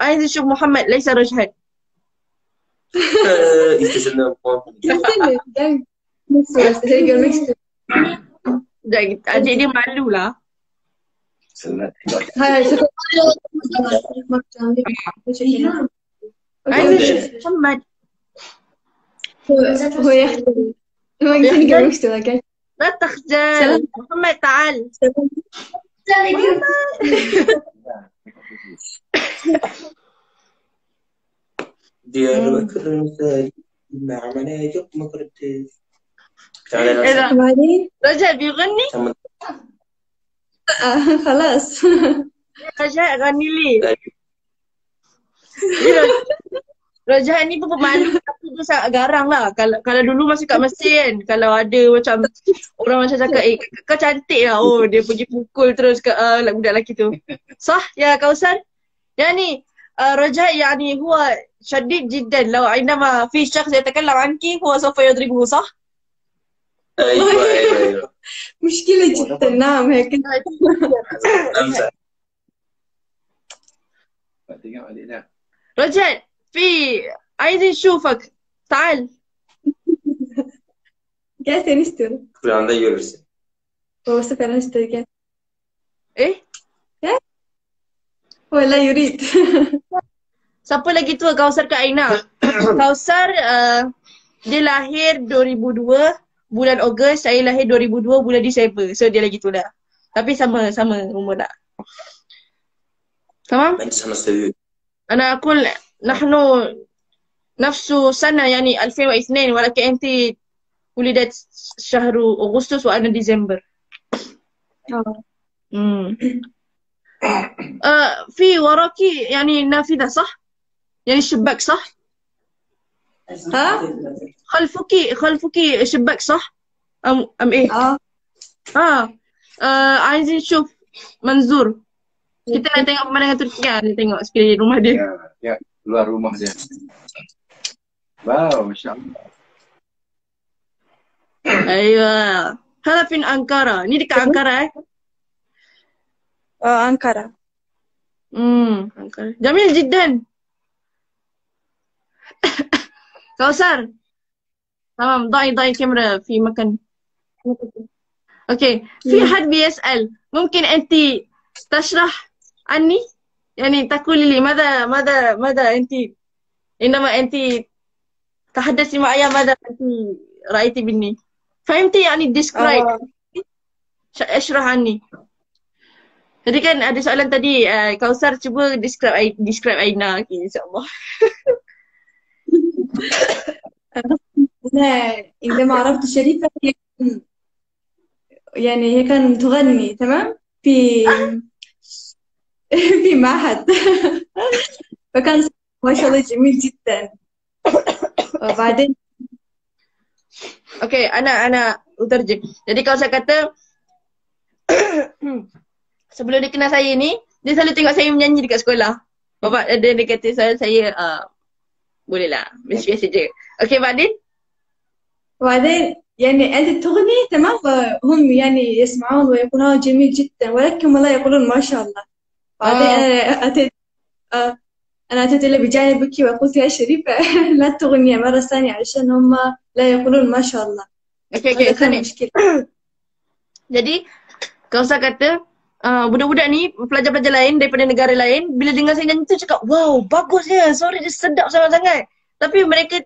عايز نشوف محمد ليس رجعت. يستسلم. Adik dia malu lah. عايز نشوف محمد. هو يخجل. ما يمكن يقرأ لا تخجل. محمد تعال. dia مثال مع مناجق مقرتي. رجاء بيغني؟ خلاص. رجاء غني لي. Rajah ni pun pemalu tapi dia sangat garang lah. Kalau dulu masih kat Mesir kan, kalau ada macam orang macam cakap, kau cantik lah. Oh, dia pergi pukul terus ke budak lelaki tu. Sah ya Kausar? Yani Rajah yani huwa شديد جدا. لو عندما في شخص يتكلم عنك هو سوف يضربه صح؟ ايوه ايوه ايوه مشكلة جدا. نعم هيك. امزح. Tengok adik dah. رجل عايزين نشوفك. تعال. Gelsin istiyorum. Kur'an'da görürsün. Babası falan istiyor gel. Eh? هو لا يريد. Siapa lagi tua? Kausar ke Aina? Kausar dia lahir 2002 bulan Ogos, saya lahir 2002 bulan Disember. So dia lagi tua dah. Tapi sama umur dah. Tamam? Ben de sana seviyorum. أنا أقول نحن نفس سنة يعني 2002 ولكن أنت ولدت شهر أغسطس وأنا ديسمبر. في وراك يعني نافذة صح؟ يعني شباك صح؟ ها؟ خلفك شباك صح؟ أم إيه؟ عايزين نشوف منظور. Kita nak tengok pemandangan Turki kan? Tengok sekeliling rumah dia. Ya, luar rumah dia. Wow, Masya Allah. أيوة. هذا في أنقرة. Ni dekat Ankara أنقرة. أنقرة. جميل جدا. كوثر. تمام ضعي الكاميرا في مكان. اوكي في حد بيسأل ممكن أنت تشرح عني؟ يعني تقولي لي ماذا أنت عندما أنت تحدثي معي ماذا أنت رأيتي مني؟ فهمتي يعني describe اشرح عني. Jadi kan ada soalan tadi Kausar cuba describe Aina insyaAllah. أنا عندما عرفت شريفة يعني هي كانت تغني تمام في معهد فكان ما شاء الله جميل جدا. وبعدين Okay, أنا utarjim. Jadi kalau saya kata sebelum dia kenal saya ni, dia selalu tengok saya menyanyi dekat sekolah. Bapak dia kata saya boleh lah, biasa-biasa je. Okay, وبعدين يعني أنت تغني تمام وهم يعني يسمعون ويقولون جميل جدا ولكن والله يقولون ما شاء الله. بعدين أنا أتيت إلى بجانبك وقلت يا شريفة لا تغني مرة ثانية عشان هم لا يقولون ما شاء الله. Okay, مشكلة. Jadi kalau saya kata budak-budak ni, pelajar-pelajar lain daripada negara lain, bila dengar saya nyanyi tu cakap, wow, bagusnya, suara dia sedap sangat-sangat. Tapi mereka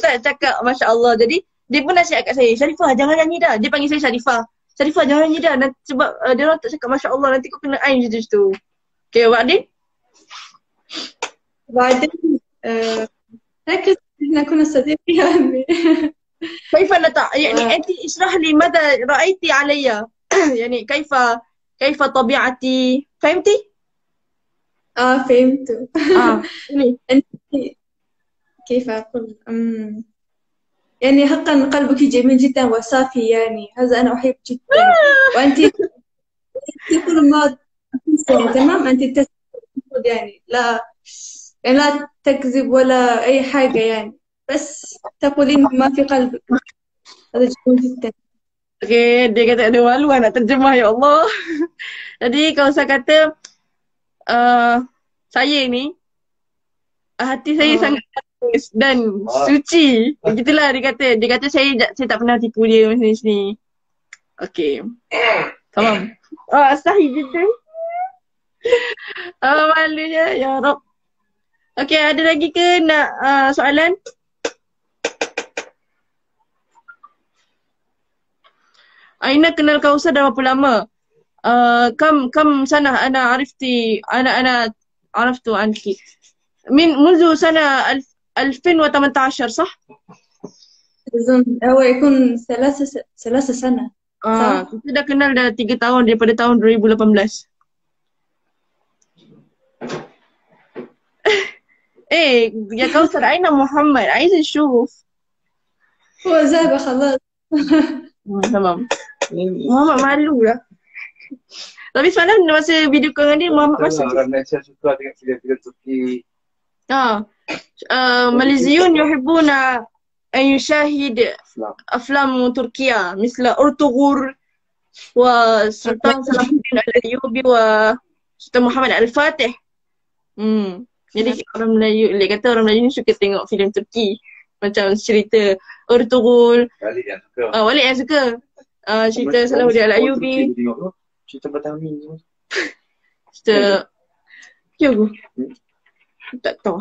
tak cakap Masya Allah. Jadi dia pun nasihat kat saya, Sharifah jangan nyanyi dah. Dia panggil saya Sharifah. Sharifah jangan nyanyi dah nanti, sebab dia orang tak cakap Masya Allah, nanti kau kena aim situ. Okay, بعدين هكذا احنا كنا صديقين يعني. كيف يعني أنت اشرح لي ماذا رأيتي علي يعني كيف طبيعتي فهمتي؟ فهمت. أنت كيف أقول يعني حقا قلبك جميل جدا وصافي يعني هذا أنا أحب جدا. وأنت كل ما تمام أنت تسكت يعني لا تكذب ولا أي حاجة يعني بس تقولين ما في قلبك. هذا جميل جدا. Okay, dia kata ada malu nak terjemah ya Allah. Jadi kalau saya kata saya ni hati saya sangat halus dan suci. Begitulah dia kata saya tak pernah tipu dia macam ni. Okay. Tamam. Sahih jiddan. Malunya ya Rabb. Okay, ada lagi ke nak soalan? Aina kenal Kausar dah berapa lama? كم سنة أنا عرفت عنك منذ سنة 2018 صح؟ هو يكون ثلاث سنة. Kita dah kenal dah 3 tahun daripada tahun 2018. يا كوثر أين محمد؟ عايز نشوف. هو ذهب خلاص. تمام. Muhammad malu lah. Tapi semalam masa video call dengan dia Muhammad masuk. Orang Malaysia suka tengok filem-filem Turki. Malaysiun yuhibbuna أن يشاهد Islam. أفلام تركية مثل أرطغرل وسلطان صلاح الدين الأيوبي وسلطان محمد الفاتح. Jadi orang Melayu, dia kata orang Melayu ni suka tengok filem Turki. Macam cerita Ertugrul. Balik yang suka. Walid yang suka. Cerita Salahuddin Al-Ayyubi. Cerita Batami. Cerita... Ya aku? Tak tahu.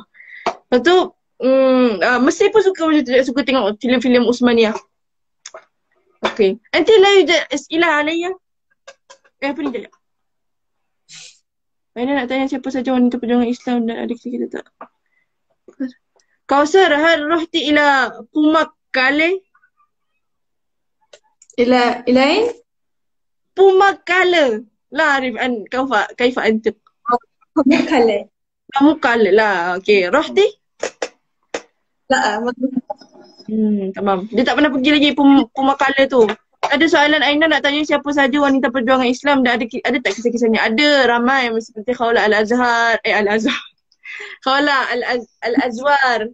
Lepas tu, Mesir pun suka macam tu, suka tengok filem-filem Osmaniyah. Okay. Nanti lah yujad as'ilah alayya. Apa ni sekejap? Aina nak tanya siapa saja wanita perjuangan Islam dan adik kita tak? Kausar, hal ruhti ila Pumakkale? إلى أين؟ Pumakkale. La arif an kaifa antiq. مكالة. Pamukkale lah. Okay. Ruhti? لا ما Tamam. Dia tak pernah pergi lagi Pumakkale tu. Ada soalan Aina nak tanya siapa saja wanita perjuangan Islam dan ada tak kisah-kisahnya? Ada, ramai seperti Khawla Al-Azhar, Al-Azhar. Khawla Al-Azwar.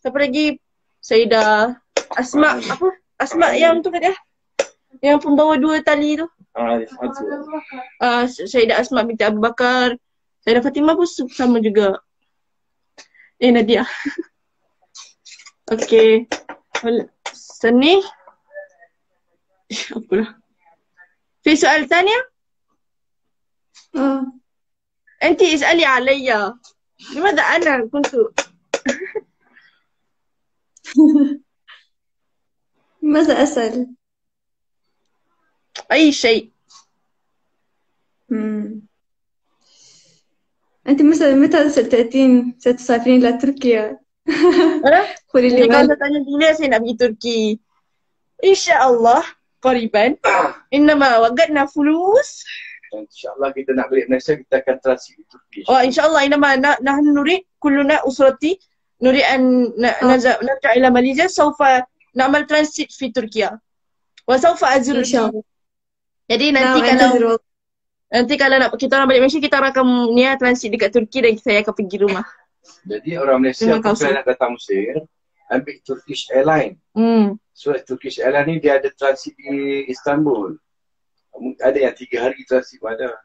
Siapa lagi? Sayyidah Asma, apa? Asma yang tu kata? Yang pembawa 2 tali tu. Sayyidah Asma binti Abu Bakar. Sayyidah Fatimah pun sama juga. Nadia. Okay. Seni. Apalah. في سؤال ثانية؟ أنت اسألي علي. لماذا أنا كنت ماذا أسأل؟ أي شيء. أنت مثلا متى ستسافرين إلى تركيا؟ قولي لي Kalau saya tanya bila saya nak pergi Turki. InsyaAllah قريبا. إنما وجدنا فلوس. InsyaAllah kita nak balik Malaysia, kita akan transit di Turki. InsyaAllah إنما نحن نريد كلنا أسرتي نريد أن نرجع إلى ماليزيا. سوف نعمل ترانزيت في تركيا وسوف أزور. إن شاء الله. Jadi nanti kalau nak kita orang balik Malaysia, kita orang akan niat transit dekat Turki dan saya akan pergi rumah. Jadi orang Malaysia kalau nak datang Mesir, ambil Turkish Airlines. So Turkish Airlines ni dia ada transit di Istanbul. Ada yang 3 hari transit pun ada.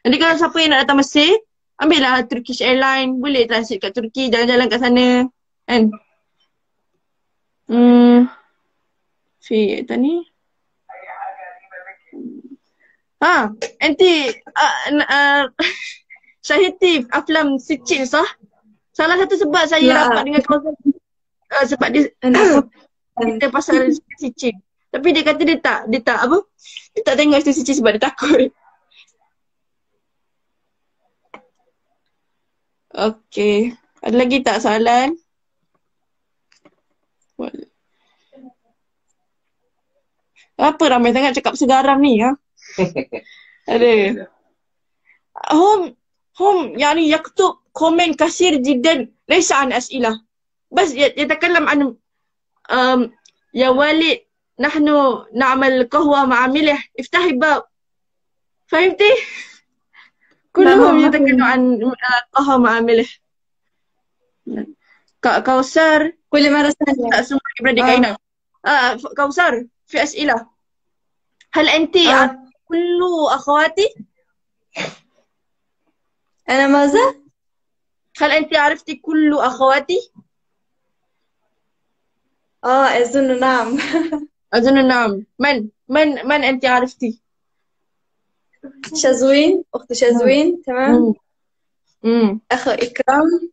Nanti kalau siapa yang nak datang Mesir, ambillah Turkish Airlines, boleh transit kat Turki, jalan-jalan kat sana. Kan? Tani. أنت شاهدتي أفلام سجين صح؟ Salah satu sebab saya rapat dengan kawan saya sebab dia pasal Sicin. Tapi dia kata dia tak tengok Sicin sebab dia takut. Okay. Ada lagi tak soalan? Apa ramai sangat cakap segaram ni ha? Ada. هم يعني يكتب كومنت كثير جدا ليس عن أسئلة بس يتكلم عن يا والد نحن نعمل قهوة مع ملح افتحي الباب. فهمتي؟ كلهم يتكلموا عن قهوة مع ملح. كوثر كل مرة ثانية semua beradik Aina. كوثر في أسئلة. هل أنت كل أخواتي؟ أنا ماذا؟ هل أنت عرفتي كل أخواتي؟ أظن نعم. أظن نعم. من أنت عرفتي؟ شازوين، أخت شازوين. تمام. أخ إكرام.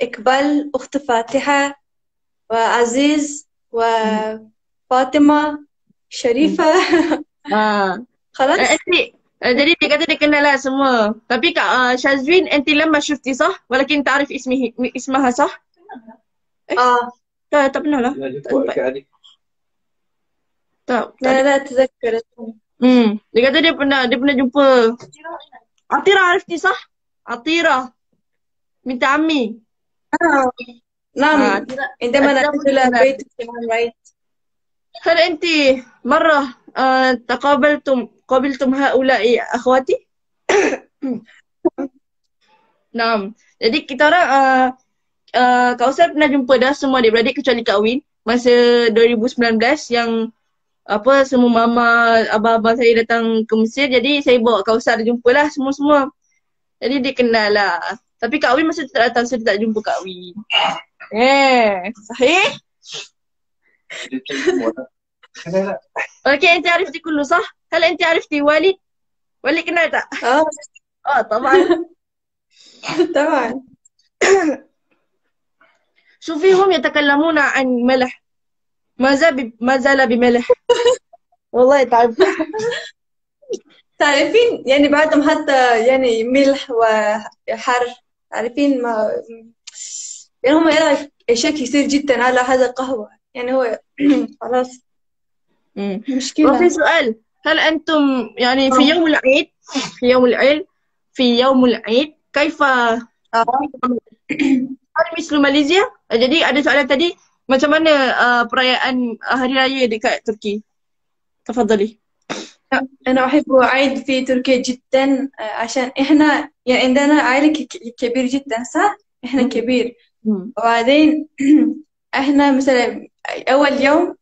إقبال، أخت فاتحة، وعزيز، وفاطمة، شريفة. خلاص. jadi dia kata dia kenal lah semua. Tapi Kak Shazwin, أنت لما شفتي صح؟ ولكن تعرف اسمها صح؟ tak pernah lah. لا أتذكر. Dia kata dia pernah jumpa. Atira عرفتي صح؟ Atira بنت عمي. نعم. عندما نأتي إلى بيت الرايت. هل أنت مرة قابلتم هؤلاء أخواتي؟ نعم. Jadi kita orang Kausar pernah jumpa dah semua adik-beradik kecuali Kak Win masa 2019 yang semua mama, abang-abang saya datang ke Mesir. Jadi saya bawa Kausar jumpalah semua-semua. Jadi dia kenal lah. Tapi Kak Win masa tu tak datang, saya tak jumpa Kak Win. Sahih? Dia semua tak. Kenal tak? Okay, ente عرفتي كله صح؟ هل انت عرفتي والد؟ والد kenal tak? طبعا. طبعا. شوفي هم يتكلمون عن ملح. ما زال بملح. والله تعب. تعرفين يعني بعدهم حتى يعني ملح وحر. تعرفين ما يعني هم يلعب شيء كثير جدا على هذا القهوة يعني هو خلاص مشكلة. وفي سؤال، هل أنتم يعني في يوم العيد كيف مثل ماليزيا؟ Jadi ada soalan tadi, macam mana perayaan hari raya dekat Turki? تفضلي. أنا أحب عيد في تركيا جدا عشان إحنا يعني عندنا عائلة كبير جدا صح؟ إحنا كبير وبعدين إحنا مثلا أول يوم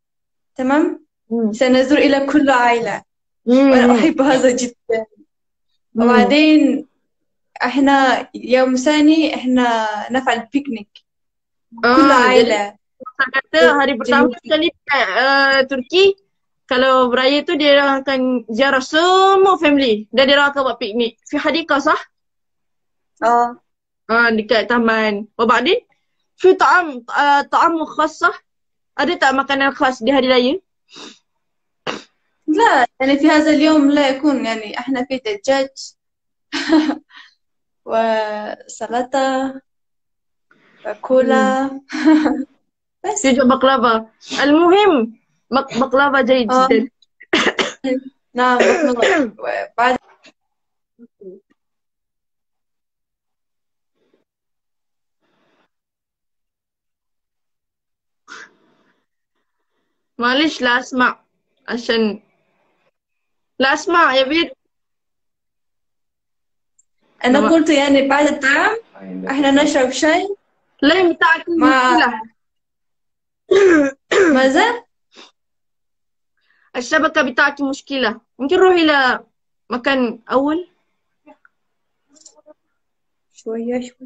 تمام سنزور إلى كل عائلة وأنا أحب هذا جدا. وبعدين إحنا يوم ثاني إحنا نفعل بيكنيك كل عائلة. Kata hari pertama sekali Turki, kalau beraya tu dia akan ziarah semua family dan dia akan buat piknik. Fi hadika sah? Dekat taman. وبعدين في طعام خاصة. Ada tak makanan khas di hari raya? لا يعني في هذا اليوم لا يكون يعني احنا في دجاج وسلطة وكولا بس. يوجد بقلاوة. المهم بقلاوة جيد جدا. نعم بقلاوة. بعد معلش لا أسمع عشان لا أسمع يا بيت. أنا قلت يعني بعد الطعام احنا نشرب شاي. لا بتاعك مشكلة. ماذا؟ الشبكة بتاعتي مشكلة. ممكن نروح إلى مكان أول؟ شوية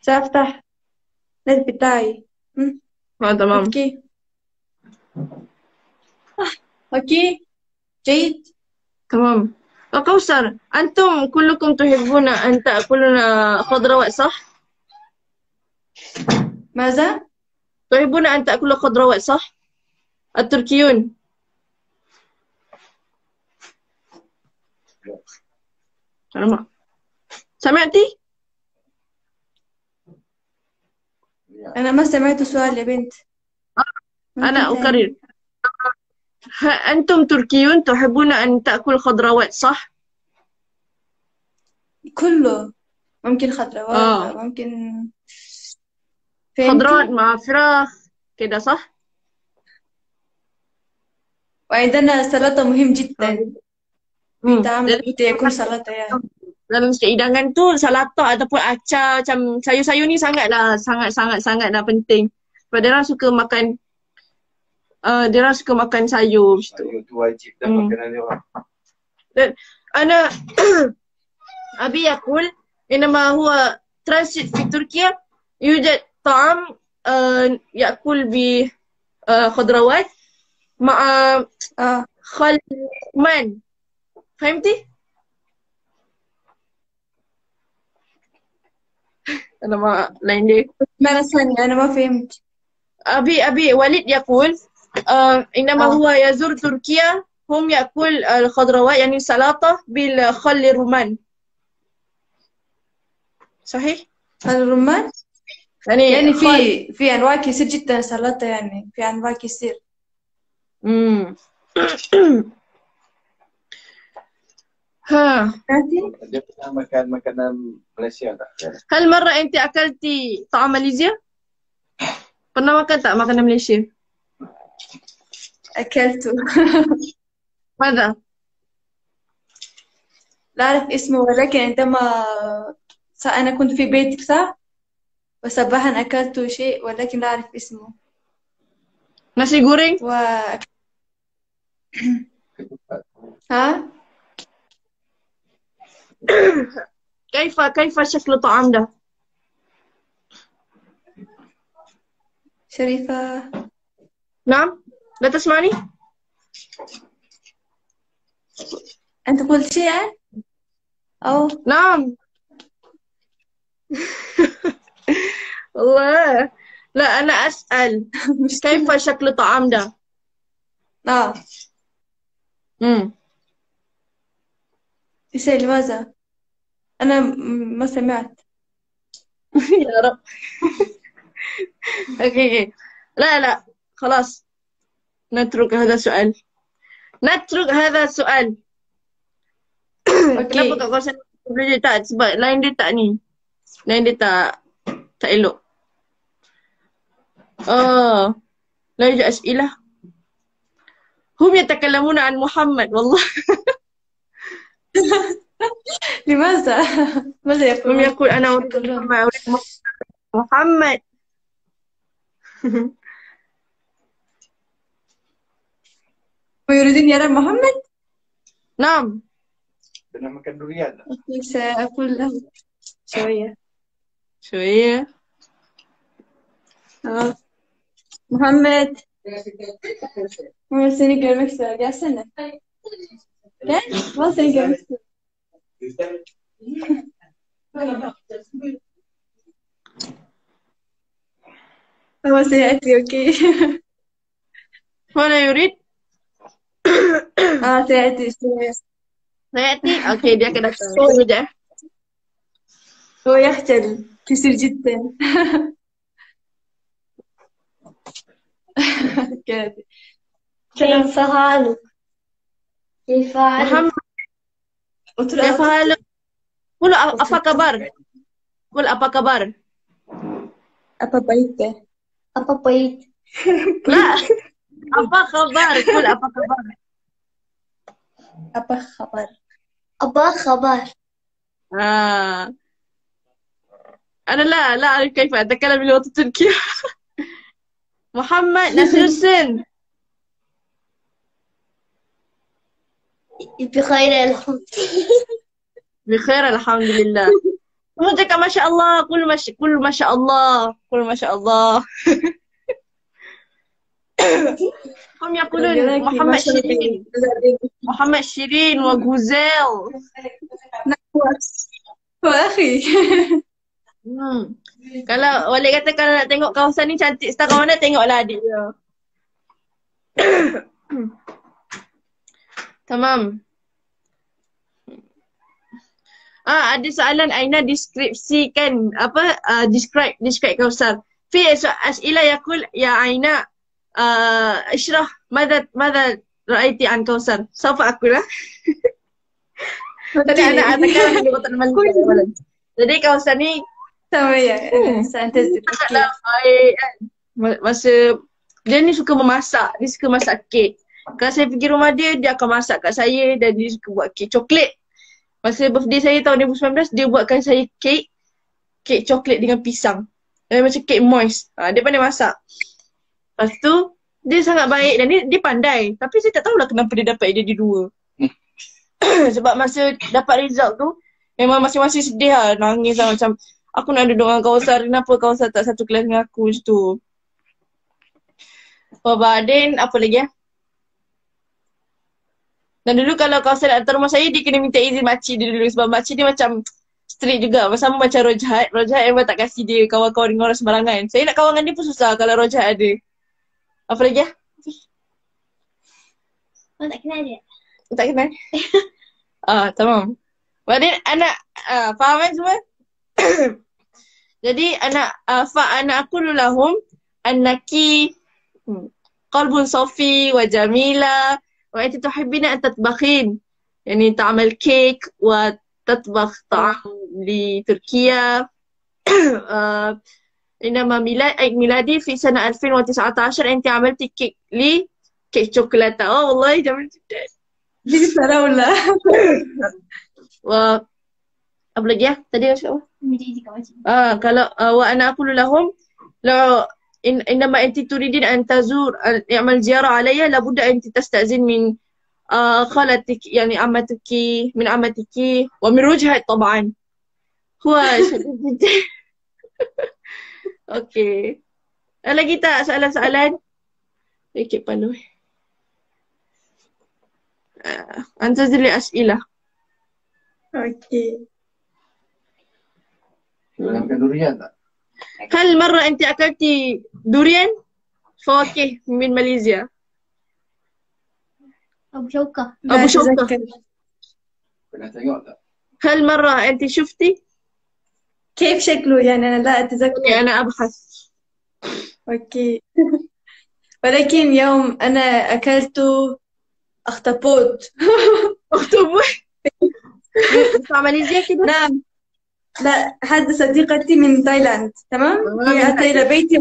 سأفتح النت بتاعي. تمام. اوكي جيد تمام. وكوثر، أنتم كلكم تحبون أن تأكلون خضروات صح؟ ماذا؟ تحبون أن تأكلوا خضروات صح؟ التركيون. سمعتي؟ أنا ما سمعت السؤال يا بنت. أنا أكرر. أنتم تركيون تحبون أن تأكل خضروات صح؟ كله ممكن خضروات ممكن خضروات مع فراخ كده صح؟ وعندنا سلطة مهم جدا. تعمل يكون سلطة يعني. Dalam hidangan tu salata ataupun acar macam sayur-sayur ni sangatlah penting. Sebab dia orang suka makan sayur macam tu. Sayur tu wajib dah makanan dia orang. Dan أبي يقول إنما هو ترانزيت في تركيا يوجد طعام يأكل بخضروات مع خل رمان. فهمتي؟ أنا ما ليندي مرة ثانية أنا ما فهمت. أبي وليد يقول إنما هو يزور تركيا هم يأكل الخضروات يعني سلطة بالخل الرمان. صحيح؟ خل الرمان؟ يعني في أنواع كثير جدا سلطة يعني في أنواع كثير. Dia pernah makan makanan Malaysia tak? هل مرة أنت أكلتي طعام ماليزيا؟ pernah makan tak makanan Malaysia؟ أكلته. ماذا؟ لا أعرف اسمه ولكن عندما أنا كنت في بيتك صح؟ وصباحا أكلت شيء ولكن لا أعرف اسمه. Nasi goreng. و ها؟ كيف شكل طعام ده؟ شريفة نعم؟ لا تسمعني؟ أنت قلت شيئا؟ أو نعم. والله لا، أنا أسأل كيف مشكلة. شكل طعام ده؟ لماذا؟ أنا ما سمعت. يا رب. اوكي. لا خلاص، نترك هذا السؤال. Kenapa أوكي. kat kawasan boleh tak? Sebab line dia tak ni. Line dia tak elok. لا يوجد أسئلة. هم يتكلمون عن محمد والله. لماذا؟ ماذا هم يقولون؟ يقول أنا أريد محمد. ويريدون يرى محمد؟ نعم. Pernah makan durian tak? سأقول له شوية. محمد seni görmek istiyor. Gelsene. Gel. Ben seni görmek istiyorum. هو سيأتي أوكي. Mana يريد؟ سيأتي. سيأتي؟ أوكي dia akan datang. Tunggu je. هو يخجل كثير جدا. كيف حالك؟ محمد كيف حالك؟ قل apa kabar? قل apa kabar? Apa baik? Apa baik? لا apa kabar? قل apa kabar? Apa kabar? Apa khabar? أنا لا أعرف كيف أتكلم باللغة التركية. محمد nasılsın? بخير الحمد. بخير الحمد لله. صوتك ما شاء الله. قل ما شاء الله. قل ما شاء الله. هم يقولون محمد شيرين وغوزيل. أخي. Kalau Walik kata kalau nak tengok kawasan ni cantik setara mana, tengoklah adik dia. Tamam. Ada soalan Aina deskripsikan apa describe Kausar. في أسئلة يقول يا عينا اشرح ماذا رأيتي عن كوثر. سوف أقول. Tadi anak katakan dia tak malu. Jadi Kausar ni sangatlah baik kan. Masa dia ni suka memasak, dia suka masak kek. Kalau saya pergi rumah dia, dia akan masak kat saya dan dia suka buat kek coklat. Masa birthday saya tahun 2019, dia buatkan saya kek coklat dengan pisang. Macam kek moist. Dia pandai masak. Lepas tu, dia sangat baik dan dia pandai. Tapi saya tak tahulah kenapa dia dapat jadi 2. Sebab masa dapat result tu, memang masing-masing sedih lah. Nangis lah macam, aku nak duduk dengan Kausar. Kenapa Kausar tak satu kelas dengan aku macam tu. Then apa lagi ya? Dan dulu kalau Kausar nak datang rumah saya, dia kena minta izin makcik dia dulu. Sebab makcik dia macam strict juga. Sama macam Rojhat. Rojhat memang tak kasih dia kawan-kawan dengan orang sembarangan. Saya nak kawan dengan dia pun susah kalau Rojhat ada. Apa lagi ya? Oh, tak kenal dia? Tak kenal? Tamam. Then anak, faham kan semua? Jadi anak, anak aku lahum annaki qalbun safi wa jamila wa anti tuhibbina an tatbakhin. Yani ta'mal cake wa tatbakh ta'am li Turkiya. إنما عيد ميلادي في سنة 2019 أنت عملتي كيك شوكولاتة. والله جميل جدا. لسه ولا Apa lagi ya? Tadi aku cakap apa? مجيدي كواتي. Kalau wa ana aqulu lahum la عندما أنت تريدين أن تزور يعمل زيارة علي لابد أن تستأذن من خالتك يعني عمتك من عمتك ومن وجهك طبعا هو شديد جدا. Okey. Ada lagi tak soalan-soalan? Okey, palu. أنتظر الأسئلة. اوكي. Makan durian tak? هل مرة أنت أكلت دوريان؟ فواكه من ماليزيا. أبو شوكة. لا أبو شوكة. أتذكر. Pernah tengok tak? هل مرة أنت شفتي؟ كيف شكله يعني أنا لا أتذكر. أوكي أنا أبحث. اوكي. ولكن يوم أنا أكلت أخطبوط. أخطبوط؟ بتاع ماليزيا كده؟ نعم. لا هذا صديقتي من تايلاند تمام. هي أتى إلى بيتي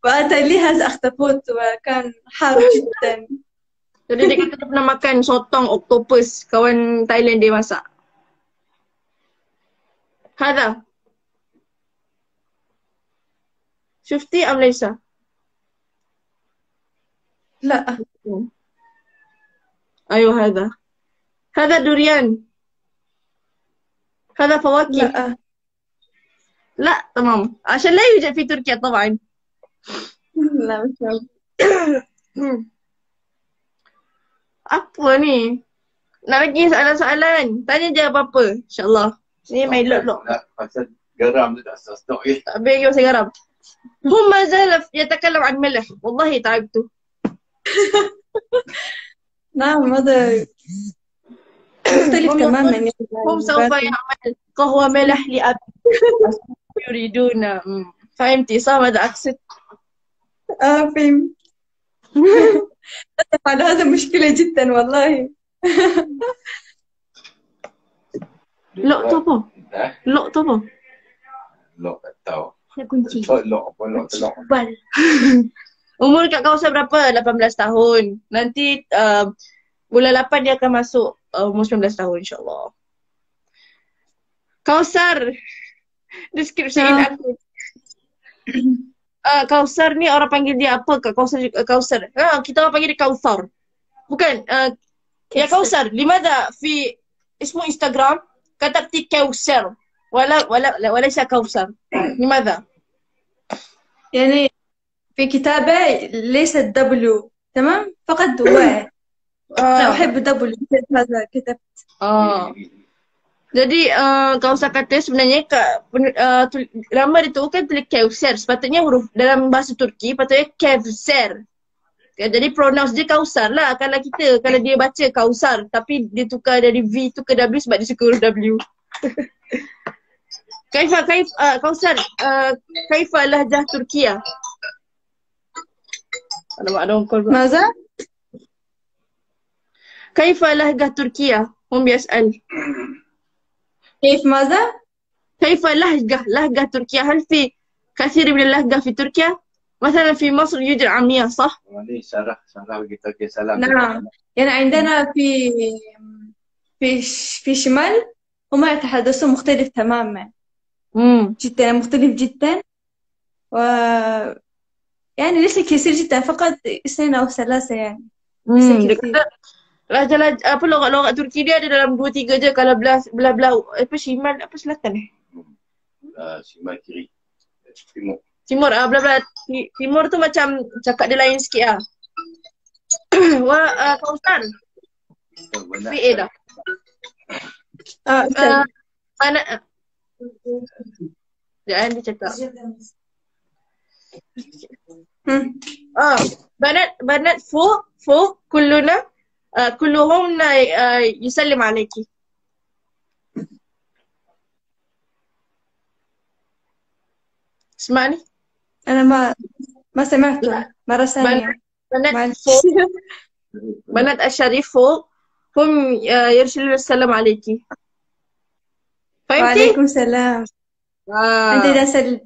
وأتى لي هذا أخطبوط وكان حار جدا. Jadi dia kata dia pernah makan sotong octopus kawan Thailand dia masak. هذا شفتي أم ليس؟ لا أيوه هذا دوريان. هذا فواكه. لا تمام عشان لا يوجد في تركيا طبعا. لا ما شاء الله. Apa ni? Nak lagi soalan-soalan? Tanya je apa-apa insyaAllah. Ni main lot-lot. Pasal garam tu tak stok ya. Tak habis lagi pasal garam. هم ما زال يتكلم عن ملح والله تعبت. نعم هذا مختلف تماما. هم سوف يعمل قهوة ملح لأبي يريدون. فهمتي صح ماذا أقصد؟ فهمت. على هذا مشكلة جدا والله. Lok tu apa? Lok tu apa? Lok tak tahu. Saya kunci. Lok apa lok telok. Bal. Umur kat kawasan berapa? 18 tahun. Nanti bulan 8 dia akan masuk umur 19 tahun insyaAllah. Kausar. Deskripsi aku. Kausar ni orang panggil dia apa? Kausar. Kita orang panggil dia Kausar. Bukan. Ya Kausar. Limadha fi ismu Instagram كتبتي كوثر وليس كوثر. لماذا؟ يعني في كتابة ليست دبليو تمام فقط واي. أنا أحب دبليو هذا كتبت. Jadi Kausar kata sebenarnya nama dia tu kan tulis Kausar. Sepatutnya huruf dalam bahasa Turki patutnya Kevser. Jadi pronounce dia Kausar lah. Kalau dia baca Kausar tapi dia tukar dari V tu ke W sebab dia suka huruf W. Kausar kaifa lahjah Turkiya? Ada orang ماذا؟ كيف لهجة تركيا؟ هم يسأل كيف ماذا؟ كيف لهجة تركيا؟ هل في كثير من اللهجة في تركيا؟ مثلا في مصر يوجد عامية صح؟ Ini Sarah bagi Turki salam. نعم يعني عندنا في شمال هما يتحدثون مختلف تماما. جدا مختلف جدا و يعني ليس كثير جدا فقط 2 أو 3 يعني. Raja-raja apa logat-logat Turki dia ada dalam 2-3 je kalau belah apa Shimal apa selatan Shimal kiri. Timur belah timur tu macam cakap dia lain sikit lah. Kausar. PA dah. Mana jangan dia cakap. بنات فوق كلهم يسلم عليكي. اسمعني. أنا ما سمعت مرة ثانية. بنات الشريف فوق هم يرسلون السلام عليكي. فهمتي؟ وعليكم السلام. أنت إذا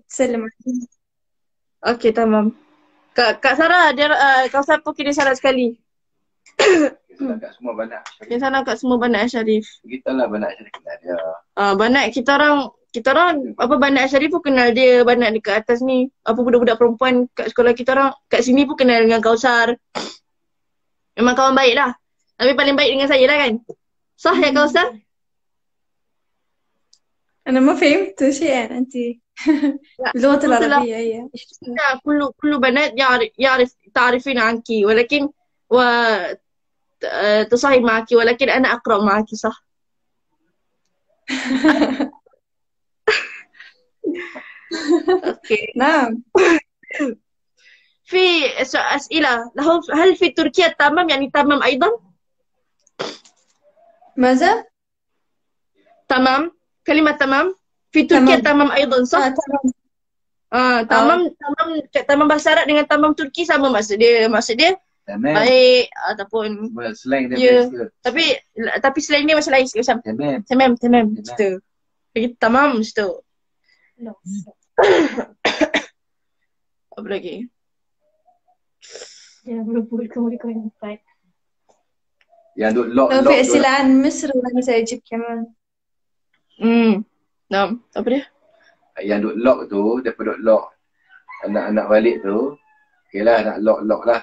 سلم عليكي. Okey, tamam. Kak Sarah, Kausar tu kini salah sekali. Kita kat semua Banat Syarif. Kita salam kat semua Banat Syarif. Kita lah Banat Syarif kenal dia. Banat kita orang apa Banat Syarif pun kenal dia, Banat dekat atas ni. Apa budak-budak perempuan kat sekolah kita orang kat sini pun kenal dengan Kausar. Memang kawan baik lah. Tapi paling baik dengan saya lah kan. Sah ya Kausar? أنا ما فهمت شيئا أنت باللغة العربية هي كل بنات تعرفين عنك ولكن تصاحب معك ولكن أنا أقرأ معك صح؟ أوكي. نعم. في أسئلة هل في تركيا التمام يعني تمام أيضا؟ ماذا؟ تمام كلمة تمام في تركيا تمام أيضا صح؟ تمام. Tamam bahasa Arab dengan tamam Turki sama maksud dia. Maksud dia baik ataupun slang dia ya. best. Tapi slang dia macam lain sikit macam tamam gitu. Kita tamam gitu. Apa lagi? Ya, berkumpul-kumpul empat. Yang duk lock لو في أسئلة عن مصر وأنا سأجيب كمان. Nah, apa dia? yang duk lock tu, daripada duk lock anak-anak balik tu, okey lah nak lock lah.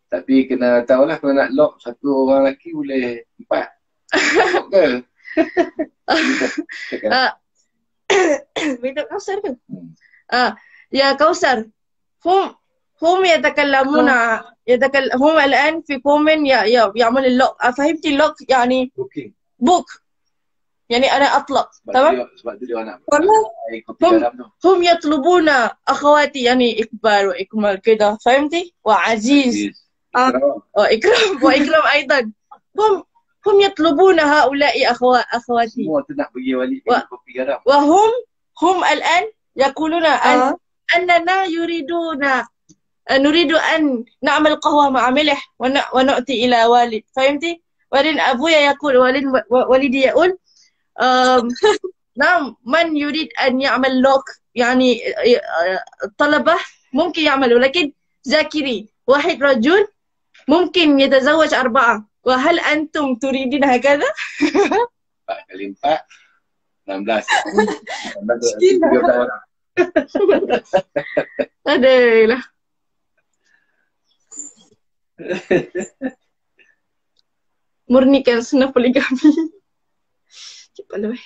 Tapi kena tahulah kalau nak lock satu orang lelaki boleh 4. Lock ke? Minta Kausar ke? Ya Kausar. هم يتكلمون هم الآن في قوم يعمل اللوك. فهمت اللوك يعني Booking. بوك يعني أنا أطلق تمام؟ Sebab tu dia nak والله هم يطلبون أخواتي يعني إقبال وإكمال كده فهمتي؟ وعزيز وإكرام أيضا هم يطلبون هؤلاء أخواتي semua tu nak pergi balik kopi garam. وهم الآن يقولون أننا نريد أن نعمل قهوة مع ملح ونؤتي إلى والد فهمتي؟ ولين أبويا يقول والدي يقول نعم من يريد أن يعمل لوك يعني الطلبة ممكن يعملوا لكن ذاكري واحد رجل ممكن يتزوج 4 وهل أنتم تريدين هكذا؟ 4 kali 4 16. Adalah. Murnikan sunnah poligami. Cepat lah.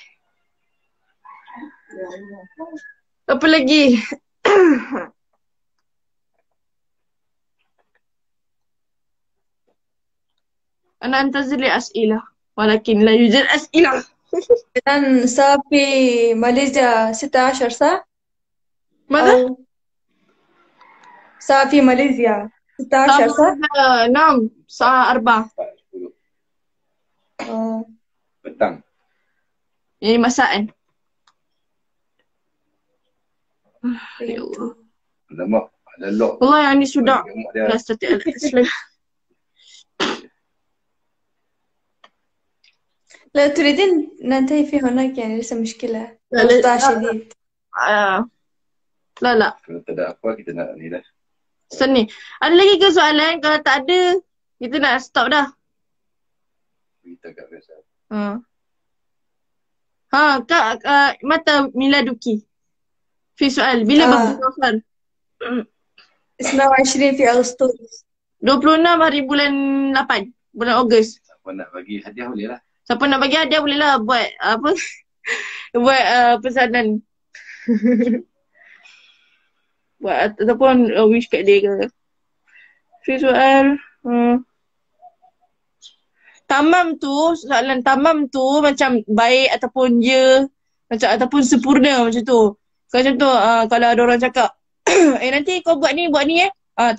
Apa lagi? أنا أنتظر لأسئلة ولكن لا يوجد أسئلة. الآن صار في ماليزيا 16 صح؟ ماذا؟ صار في ماليزيا 16 صح؟ نعم الساعة 4 petang. يعني مساء. يا الله. Lemak, ada lock. والله يعني sudah Lemak لا dia. أستطيع الأسئلة. لا تريدين ننتهي في هناك يعني لسه مشكلة لا، ضغط شديد. لا Kalau tak ada apa, kita nak ni dah. Seni. Ada lagi ke soalan? Kalau tak ada, kita nak stop dah. Kita kat biasa. Kak, mata miladuki. في سؤال bila bapak Kausar? 29 في أغسطس. 26 hari bulan 8, bulan Ogos. Siapa nak bagi hadiah boleh lah. Siapa nak bagi hadiah boleh lah buat apa? buat pesanan. buat ataupun wish kat dia ke. Fi soal. Tamam tu, soalan tamam tu macam baik ataupun ya, macam ataupun sempurna macam tu. Macam tu kalau ada orang cakap nanti kau buat ni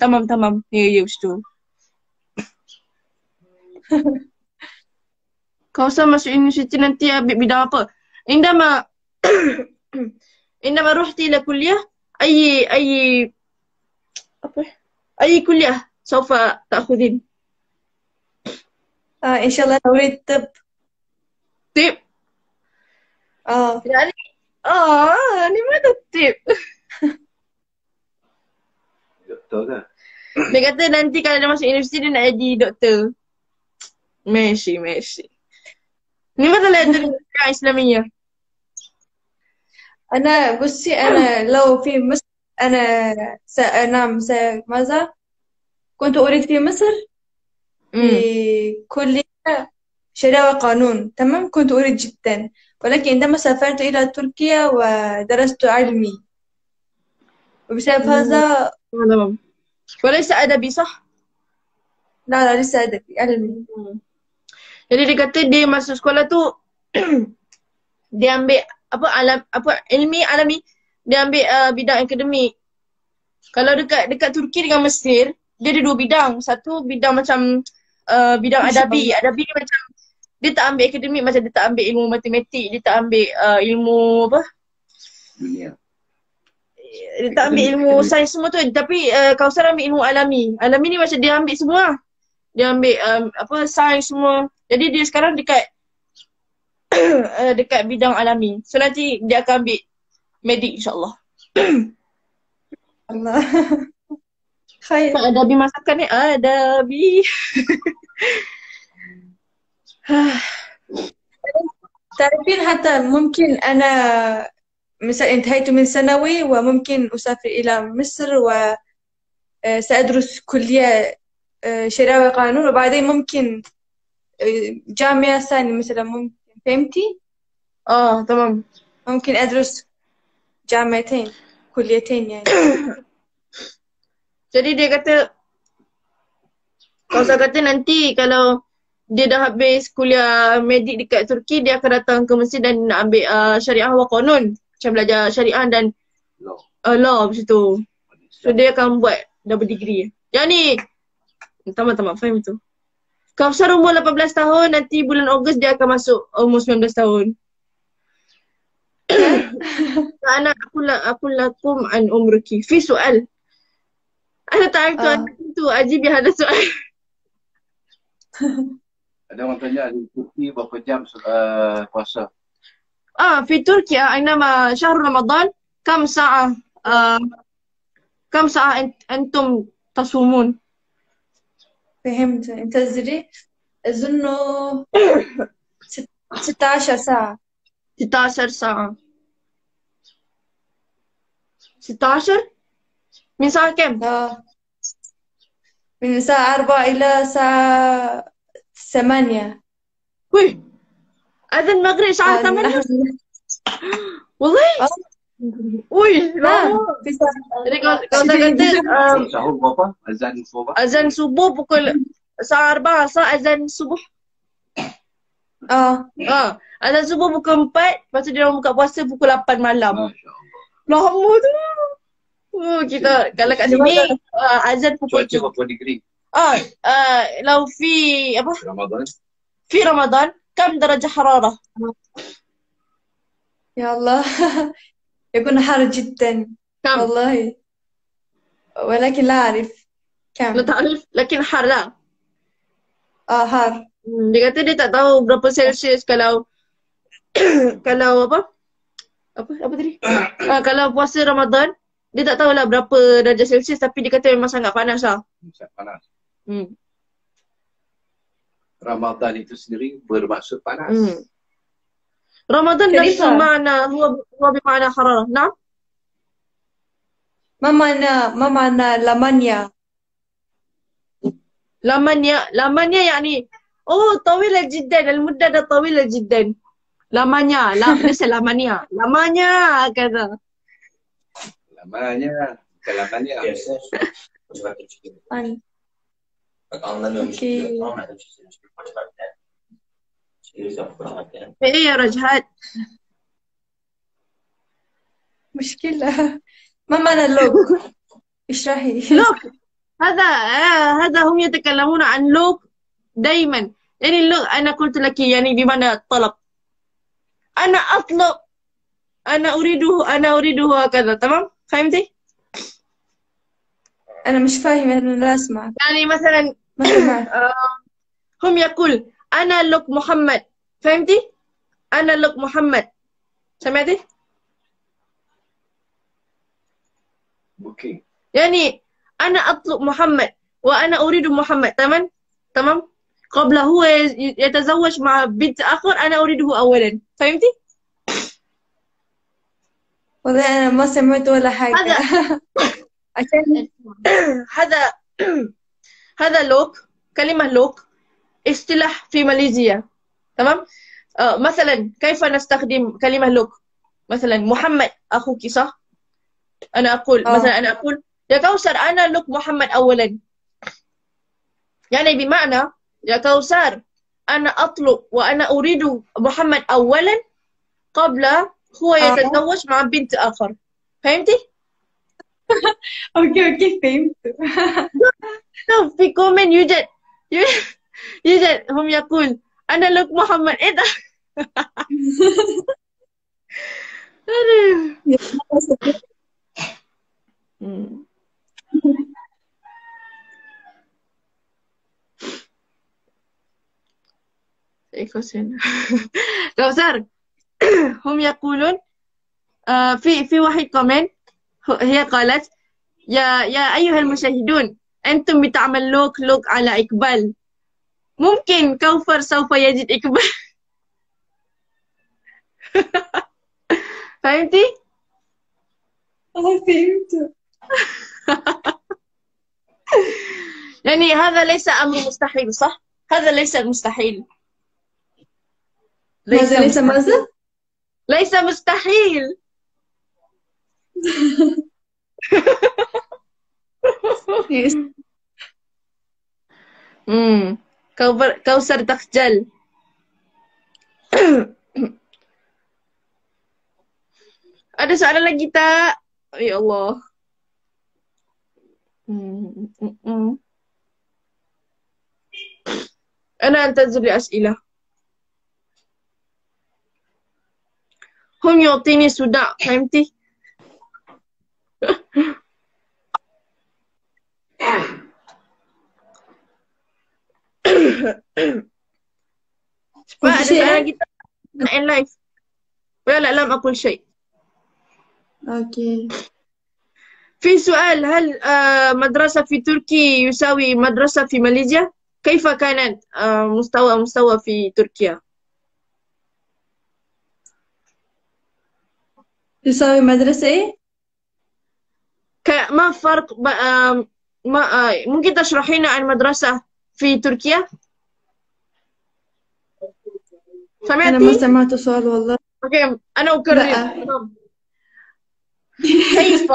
tamam. Ya macam tu. Kau sama masuk universiti nanti ambil bidang apa? عندما رحت إلى كلية أي كلية سوف تأخذين؟ إن شاء الله أريد طب. طب؟ يعني لماذا طب؟ Doktor ke? Dia kata nanti kalau dia masuk universiti dia nak jadi doktor. ماشي ماشي. لماذا لا يدرس الشريعة الإسلامية؟ أنا بصي، أنا لو في مصر أنا سأنام ماذا؟ كنت أريد في مصر في امم كلية شريعة وقانون، تمام، كنت أريد جدا، ولكن عندما سافرت إلى تركيا ودرست علمي، وبسبب هذا تمام. وليس أدبي صح؟ لا لا لسه أدبي علمي. Jadi dia kata dia masuk sekolah tu dia ambil ilmi alami, dia ambil bidang akademik. Kalau dekat Turki dengan Mesir, dia ada 2 bidang. Satu bidang macam bidang adabi. Adabi ni macam dia tak ambil akademik, macam dia tak ambil ilmu matematik, dia tak ambil ilmu apa? Dunia. Dia tak ambil ilmu sains semua tu. Tapi Kausar ambil ilmu alami. Alami ni macam dia ambil semua. Dia ambil sains semua. Jadi dia sekarang dekat dekat bidang alami. So nanti dia akan ambil medik insyaAllah. Allah. Khair. Adabi masakan ni, adabi. تعرفين حتى ممكن أنا مثلا انتهيت من ثانوي وممكن أسافر إلى مصر وسأدرس كلية شريعة وقانون، وبعدين ممكن جامعة ثانية مثلا، ممكن فهمتي؟ تمام. ممكن أدرس جامعتين كليتين يعني. Jadi dia kata, Kausar kata nanti kalau dia dah habis kuliah medik dekat Turki, dia akan datang ke Mesir dan nak ambil syariah wa qanun. Macam belajar syariah dan law macam tu. So dia akan buat double degree. Yang ni, tamat, faham tu. Kausar umur 18 tahun, nanti bulan Ogos dia akan masuk umur 19 tahun. Anak aku lakum an umruki. Fi soal. Ana ta'ariftu an tu ajibi hada soal. Ada orang tanya di Turki berapa jam puasa? في تركيا عندما شهر رمضان كم ساعة أنتم تصومون؟ فهمت. أنت تدري أظنه 16 ساعة. 16 ساعة. 16 من ساعة كم؟ من الساعة 4 إلى الساعة 8. وي أذن المغرب الساعة 8 والله؟ وي لا في Jadi kalau saya kata Sahur berapa? Azan berapa? azan subuh pukul saat 4, saat azan subuh. Azan subuh pukul 4, lepas tu dia orang buka puasa pukul 8 malam. Lama tu. Kita kalau kat sini azan pukul Cuaca berapa degree? لو في Ramadan? في رمضان كم درجة حرارة؟ يا الله يكون حار جدا كم؟ والله، ولكن لا أعرف لا كم. تعرف لكن حار لا. حار. Dia kata dia tak tahu berapa Celsius kalau kalau apa tadi? Kalau puasa Ramadan dia tak tahulah berapa darjah Celsius, tapi dia kata memang sangat panas lah. Sangat panas. Ramadan itu sendiri bermaksud panas. رمضان نفس كيف؟ المعنى، هو بمعنى حرارة. نعم. ما معنى لمانيا؟ لامانيا يعني طويلة جدا، المدة طويلة جدا. لامانيا ليس لامانيا، لامانيا هكذا. Lamanya, bukan lamanya. أوكي. ايه يا رجحات؟ مشكلة. ما معنى لوك؟ اشرحي. لوك هذا هم يتكلمون عن لوك دائما. يعني اللوك أنا قلت لك يعني بمعنى الطلب. أنا أطلب، أنا أريده هكذا. تمام؟ فهمتي؟ أنا مش فاهمة، أنا لا أسمع. يعني مثلا ما سمعت. هم يقول أنا لوك محمد. فهمتي؟ أنا لوك محمد. سمعتي؟ Booking. يعني أنا أطلب محمد وأنا أريد محمد. تمام؟ قبل هو يتزوج مع بنت آخر أنا أريده أولا. فهمتي؟ والله أنا ما سمعت ولا حاجة. هذا عشان هذا هذا لوك، كلمة لوك اصطلاح في ماليزيا. تمام؟ مثلا كيف نستخدم كلمة لوك؟ مثلا محمد أخوك صح؟ أنا أقول مثلا أنا أقول يا كوثر أنا لوك محمد أولا. يعني بمعنى يا كوثر أنا أطلب وأنا أريد محمد أولا قبل هو يتزوج مع بنت آخر. فهمتي؟ أوكي فهمت. في كومنت يوجد هم يقول أنا لوك محمد. إيه ده؟ كوثر هم يقولون في واحد كومنت هي قالت يا أيها المشاهدون أنتم بتعمل لوك على إقبال، ممكن كوثر سوف يجد إقبال. فهمتي؟ فهمت. يعني هذا ليس أمر مستحيل صح؟ هذا ليس مستحيل. ماذا؟ ليس مستحيل. كوثر تخجل. Ada soalan lagi tak? Ya Allah. أنا أنتظر الأسئلة. هم يعطيني صداع. فهمتي؟ ada soalan lagi tak? In life. لا لم أقل شيء. أوكي. في سؤال هل مدرسة في تركيا يساوي مدرسة في ماليزيا؟ كيف كانت مستوى في تركيا؟ يساوي مدرسة إيه؟ ما فرق ممكن تشرحين عن مدرسة في تركيا؟ سمعتي؟ أنا ما سمعت السؤال والله. أوكي أنا أكرر. كيف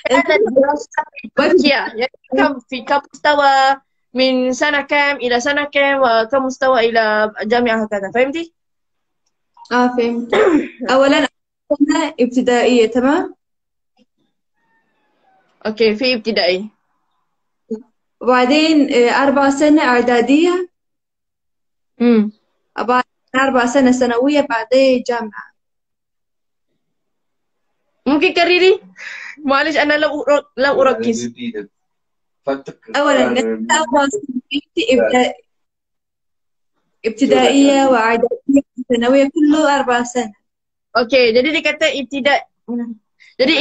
كانت الدراسة في تركيا؟ يعني كم مستوى من سنة كام إلى سنة كام وكم مستوى إلى جامعة هكذا. فهمتي؟ فهمت. أولا سنة ابتدائية تمام؟ أوكي في ابتدائي. وبعدين 4 سنة إعدادية. بعد 4 سنة ثانوية بعدين جامعة. ممكن كرري؟ معلش أنا لم أركز. أولا 4 سنة ابتدائية وإعدادية وثانوية كله 4 سنة. أوكي jadi dikata ibtidak. Jadi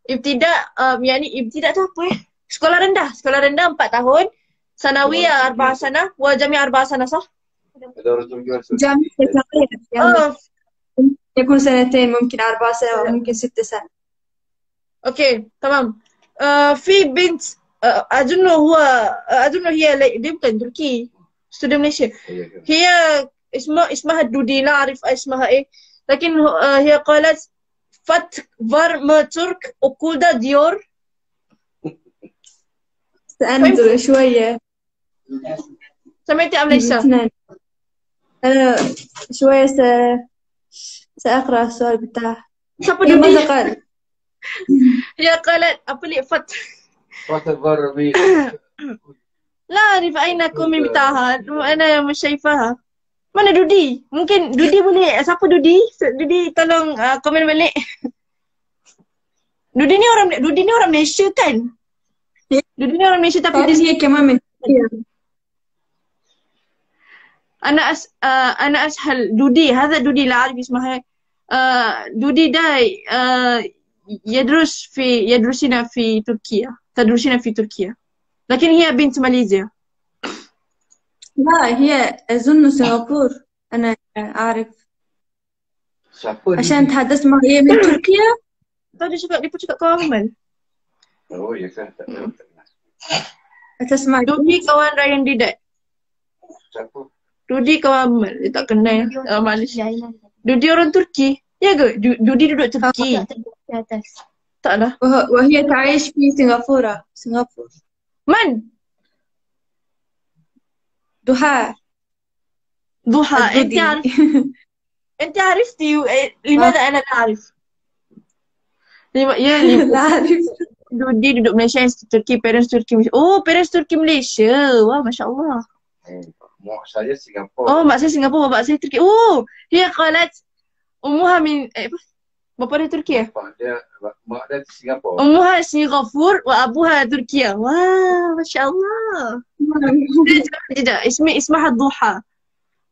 ibtidak yani ibtidak tu apa ya? Sekolah rendah 4 tahun, sanawiyah 4 sana, wa jami' 4 sana صح؟ جامعة ثانوية يعني يكون 2 سنين ممكن 4 سنة وممكن 6 سنة. اوكي تمام. في بنت أظن هي دي bukan تركي student ماليزيا. هي اسمها دودي لا أعرف اسمها إيه لكن هي قالت فت فر ترك أكودا ديور. سأنظر شوية. سمعتي أم ليس؟ أنا شوية سأقرأ السؤال بتاعها. هي ماذا قال؟ هي قالت أبلي فت لا أعرف أين الكومنت بتاعها. أنا مش شايفاها. Mana Dudi? Mungkin Dudi boleh. Siapa Dudi? Dudi tolong komen balik. Dudi ni orang Malaysia kan? Dudi ni orang Malaysia tapi di sini كمان من أنا أسهل دودي. هذا دودي لا أعرف اسمها. دودي ده يدرسين في تركيا. تدرسين في تركيا لكن هي بنت ماليزيا. لا هي أظن سنغافور. أنا أعرف Siapa عشان Dudi? تحدثت معها. هي من تركيا. Tadi dia pun cakap kawan Amal. Oh, ya kan? Tak tahu. Tak kenal. تسمع Dudi kawan Ryan Didat. Siapa? Dudi kawan Amal. Dia tak kenal. Malaysia. Dudi orang Turki. Ya ke? Dudi duduk Turki. Di atas. Tak lah. وهي تعيش في سنغافورة. سنغافور. Man? ضحى ضحى. الدودي. أنت عرفتي لماذا أنا لا أعرف؟ لا أعرف. Dudi duduk Malaysia, Turki, parents Turki. Oh, parents Turki Malaysia. Wah, Masya Allah. Mak saya Singapura. Oh, mak saya Singapura, bapak saya Turki. Oh, هي قالت أمها من bapa dia Turki ya? Mak dia Singapura. أمها سنغافور وأبوها تركيا. واو ما شاء الله. جميلة جدا. اسمها الضحى.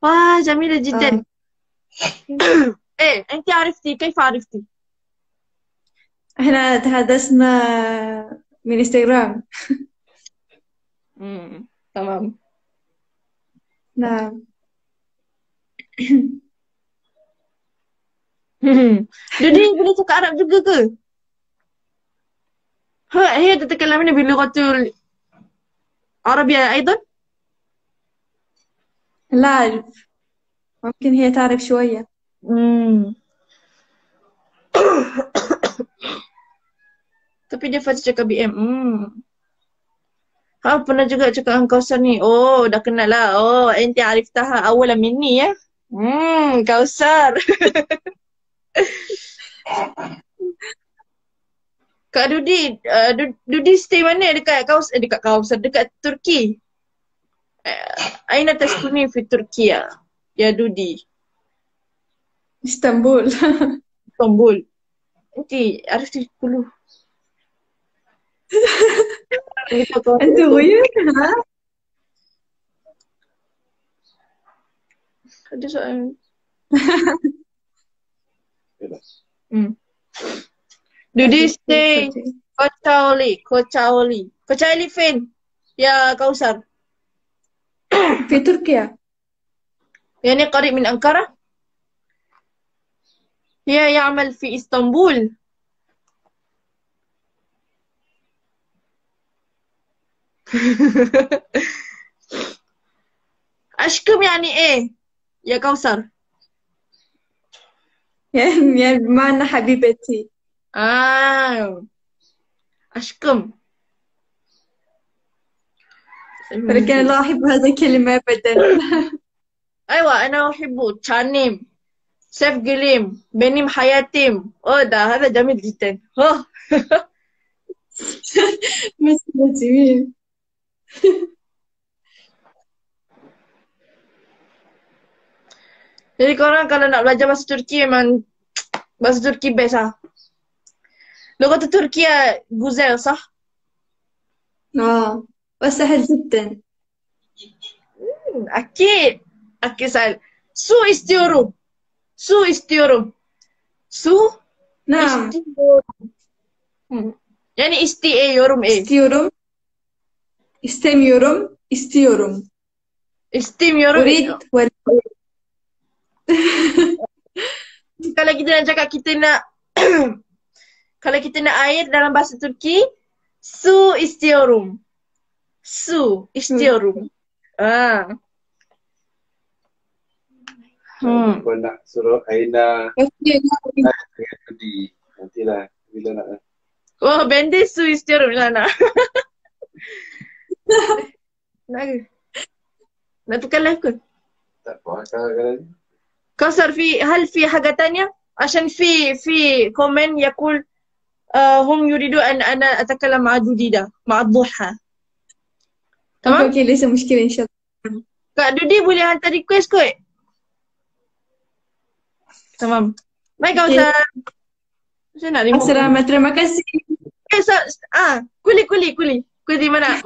واو جميلة جدا. إيه أنت عرفتي كيف عرفتي؟ احنا تحدثنا من انستغرام. تمام. نعم. Jadi boleh cakap Arab juga ke? هي تتكلمين باللغة العربية أيضا؟ لا أعرف. ممكن هي تعرف شوية. Tapi dia first cakap BM. Pernah juga cakap dengan Kausar ni. Oh, dah kenal lah. Oh, ente ariftaha awalan minni ya. Kausar. Kak Dudi, Dudi stay mana? Dekat Kausar, dekat Turki. Aina taskuni fi Turkiya? Ya Dudi. اسطنبول. Istanbul. Nanti arif dulu. أنت غير ها؟ Ada soalan. Bebas. Dudi stay Kocaeli فين يا كوثر؟ في تركيا. يعني قريب من أنقرة؟ هي يعمل في إسطنبول. أشكم يعني إيه يا كوثر؟ يعني بمعنى حبيبتي. أشكم. ولكن لا أحب هذه الكلمة أبدا. أيوة أنا أحبه. تشانيم سيف قليم بنيم حياتيم. ده هذا جميل جدا. مثل جميل. Jadi korang kalau nak belajar bahasa Turki memang bahasa Turki best lah. لغة تركيا جوزيل صح؟ وسهل جدا. أكيد سهل. Su istiyorum. Su نعم. Yani istiyorum. استيورم. استميورم. استيورم. İstemiyorum. أريد Kalau kita nak cakap kalau kita nak air dalam bahasa Turki, su istiyorum. Kau nak suruh Aina Dudi. Nantilah bila nak. Oh, ben de su istiyorum Lana. Nak tukar live ke? Tak apa kalau كسر هل في حاجة تانية؟ عشان في كومنت يقول هم يريدون أن أنا أتكلم مع دوديدا مع الضحى. تمام؟ اوكي ليس مشكلة إن شاء الله. Kak Dudi boleh hantar request kot? Tamam. Baik Kak Ustaz. Saya nak remote. Selamat, terima kasih. Kuli mana?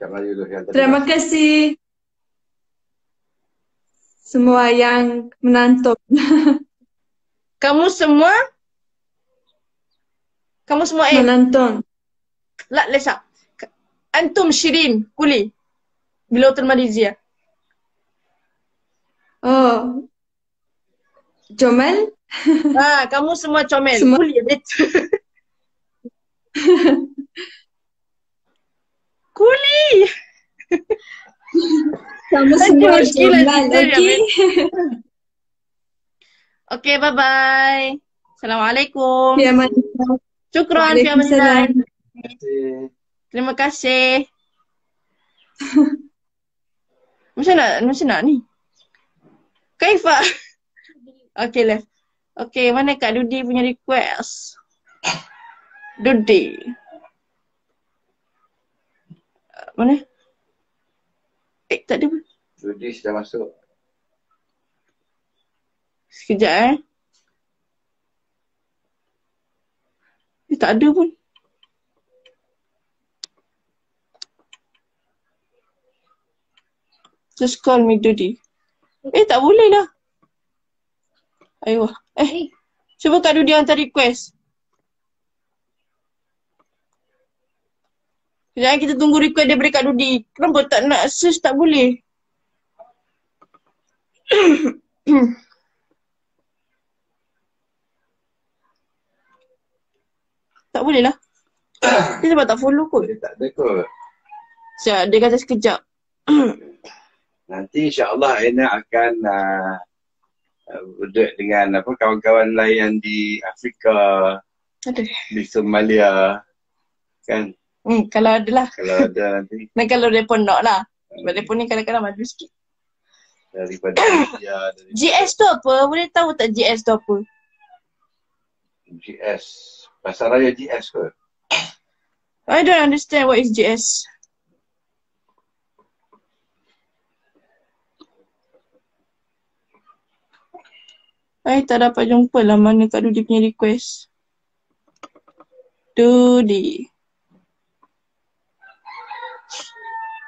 cakap Melayu dulu yang tadi. Terima kasih semua yang menonton. Kamu semua menonton. لا ليس أنتم شيرين قولي Bilotul Malaysia. Oh, Jomal? Kamu semua comel. Semua. Kuliah betul. Kuliah. Kamu Ada semua muskilah Jomal, kita yang okay? Okay, bye-bye. Assalamualaikum. Ya, Amanillah. Syukran, fi amanillah. Waalaikumsalam. Terima kasih. Macam nak ni? Kaifa? Okay, left. Okay, mana Kak Dudi punya request? Dudi. Mana? Tak ada pun. Judi sudah masuk. Sekejap tak ada pun. Just call me Dudi. Tak boleh lah. Ayuh. Cuba Kak Dudi hantar request. Sekejap kita tunggu request daripada Kak Dudi. Kenapa tak nak search tak boleh? Tak boleh lah. Dia sebab tak follow kot. Dia tak ada kot. Sekejap, dia kata sekejap. Nanti insyaAllah Aina akan duduk dengan kawan-kawan lain yang di Afrika, Aduh. di Somalia. Kan? Kalau ada lah. Kalau ada nanti Dan kalau mereka nak lah. Sebab mereka ni kadang-kadang maju sikit. daripada India, daripada GS tu apa? Boleh tahu tak GS tu apa? GS. Pasaraya GS kot. I don't understand what is GS. I tak dapat jumpa lah mana Kak Dudi punya request. Dudi.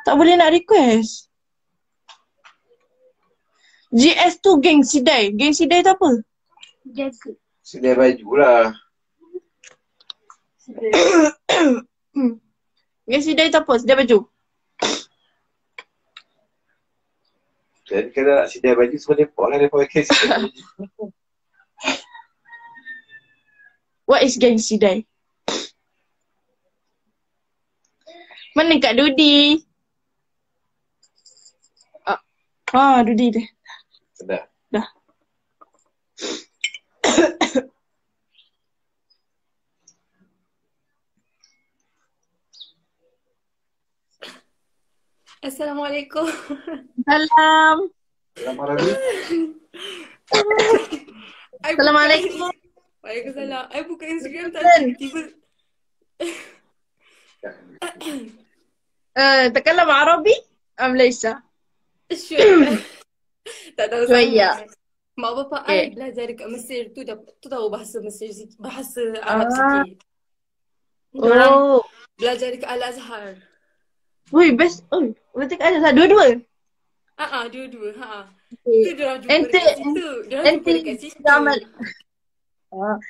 Tak boleh nak request. GS tu geng Sidai. Geng Sidai tu apa? Jaga. Sedia baju lah. Geng Sidai tu apa? Sidai baju. Jadi kalau nak sedia baju semua mereka lah, mereka pakai sedia baju. What is geng Sidai? Mana Kak Dudi? Dudi dia. Sedap. Dah. Assalamualaikum. Salam. Salam Arabi. Assalamualaikum. Waalaikumsalam. I buka Instagram tak tiba-tiba. تكلم عربي أم ليس؟ Sure. Tak tahu Suaya. sangat. Mak bapak I belajar dekat Mesir tu tahu bahasa Mesir sikit, bahasa Arab sikit. Orang belajar dekat Al-Azhar. Wih, best. Berarti Kak ada dua-dua. Dua-dua. Okay. Tu diorang jumpa dekat situ. Diorang jumpa dekat situ. تعمل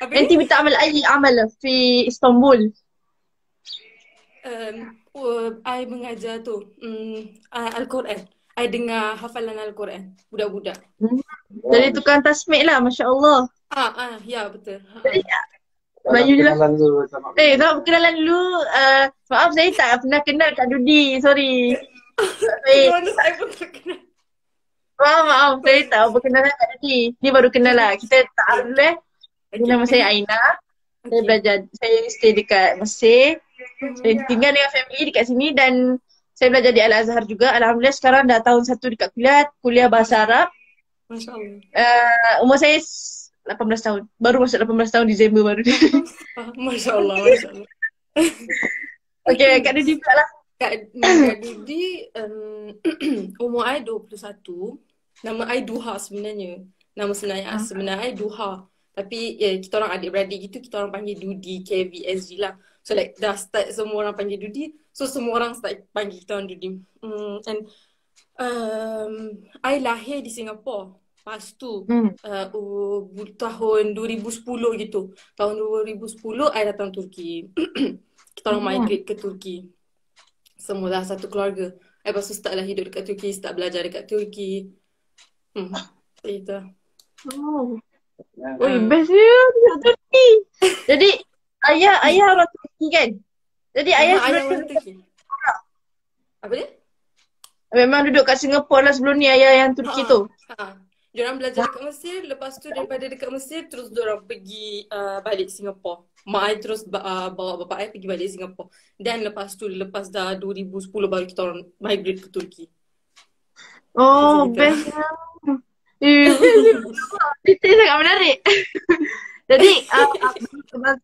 أنت بتعمل أي عمل في اسطنبول؟ I mengajar tu Al-Quran. I dengar hafalan Al-Quran budak-budak. Jadi tukang tasmik lah, Masya Allah. Ya betul. Melayu je lah. Kenalan dulu sama. Kalau perkenalan dulu, maaf saya tak pernah kenal Kak Dudi, sorry. Saya pun tak kenal. Maaf, saya tak berkenalan Kak Dudi. Ni baru kenal lah. Kita tak dulu Nama saya Aina. Saya belajar, saya stay dekat Mesir. Saya tinggal dengan family dekat sini dan saya belajar di Al-Azhar juga. Alhamdulillah sekarang dah tahun 1 dekat kuliah bahasa Arab. Masya Allah. Umur saya 18 tahun. Baru masuk 18 tahun Disember baru. Masya Allah, Masya Allah. Okay, Kak Dudi pula lah. Kak Dudi, umur I 21. Nama I Duha sebenarnya. Nama sebenarnya I Duha. Tapi kita orang adik-beradik gitu, kita orang panggil Dudi, KVSG lah. So like dah start semua orang panggil Dudi. So semua orang start panggil kita orang Dudi. And I lahir di Singapura. Lepas tu tahun 2010 gitu. Tahun 2010 I datang Turki. Kita orang migrate ke Turki. Semua dah satu keluarga. Lepas tu start lah hidup dekat Turki, start belajar dekat Turki. Itu. Oh. Ya. Oi, best dia duduk Turki. Jadi ayah orang Turki kan? Jadi ayah Ayah sebelum orang Turki. Apa dia? memang duduk kat Singapura lah sebelum ni ayah yang Turki tu. Diorang belajar dekat Mesir, lepas tu daripada dekat Mesir terus diorang pergi balik Singapura. Mak I terus bawa bapak I pergi balik Singapura. Dan lepas dah 2010 baru kita orang migrate ke Turki. Oh, Macam best dia. Detail sangat menarik. Jadi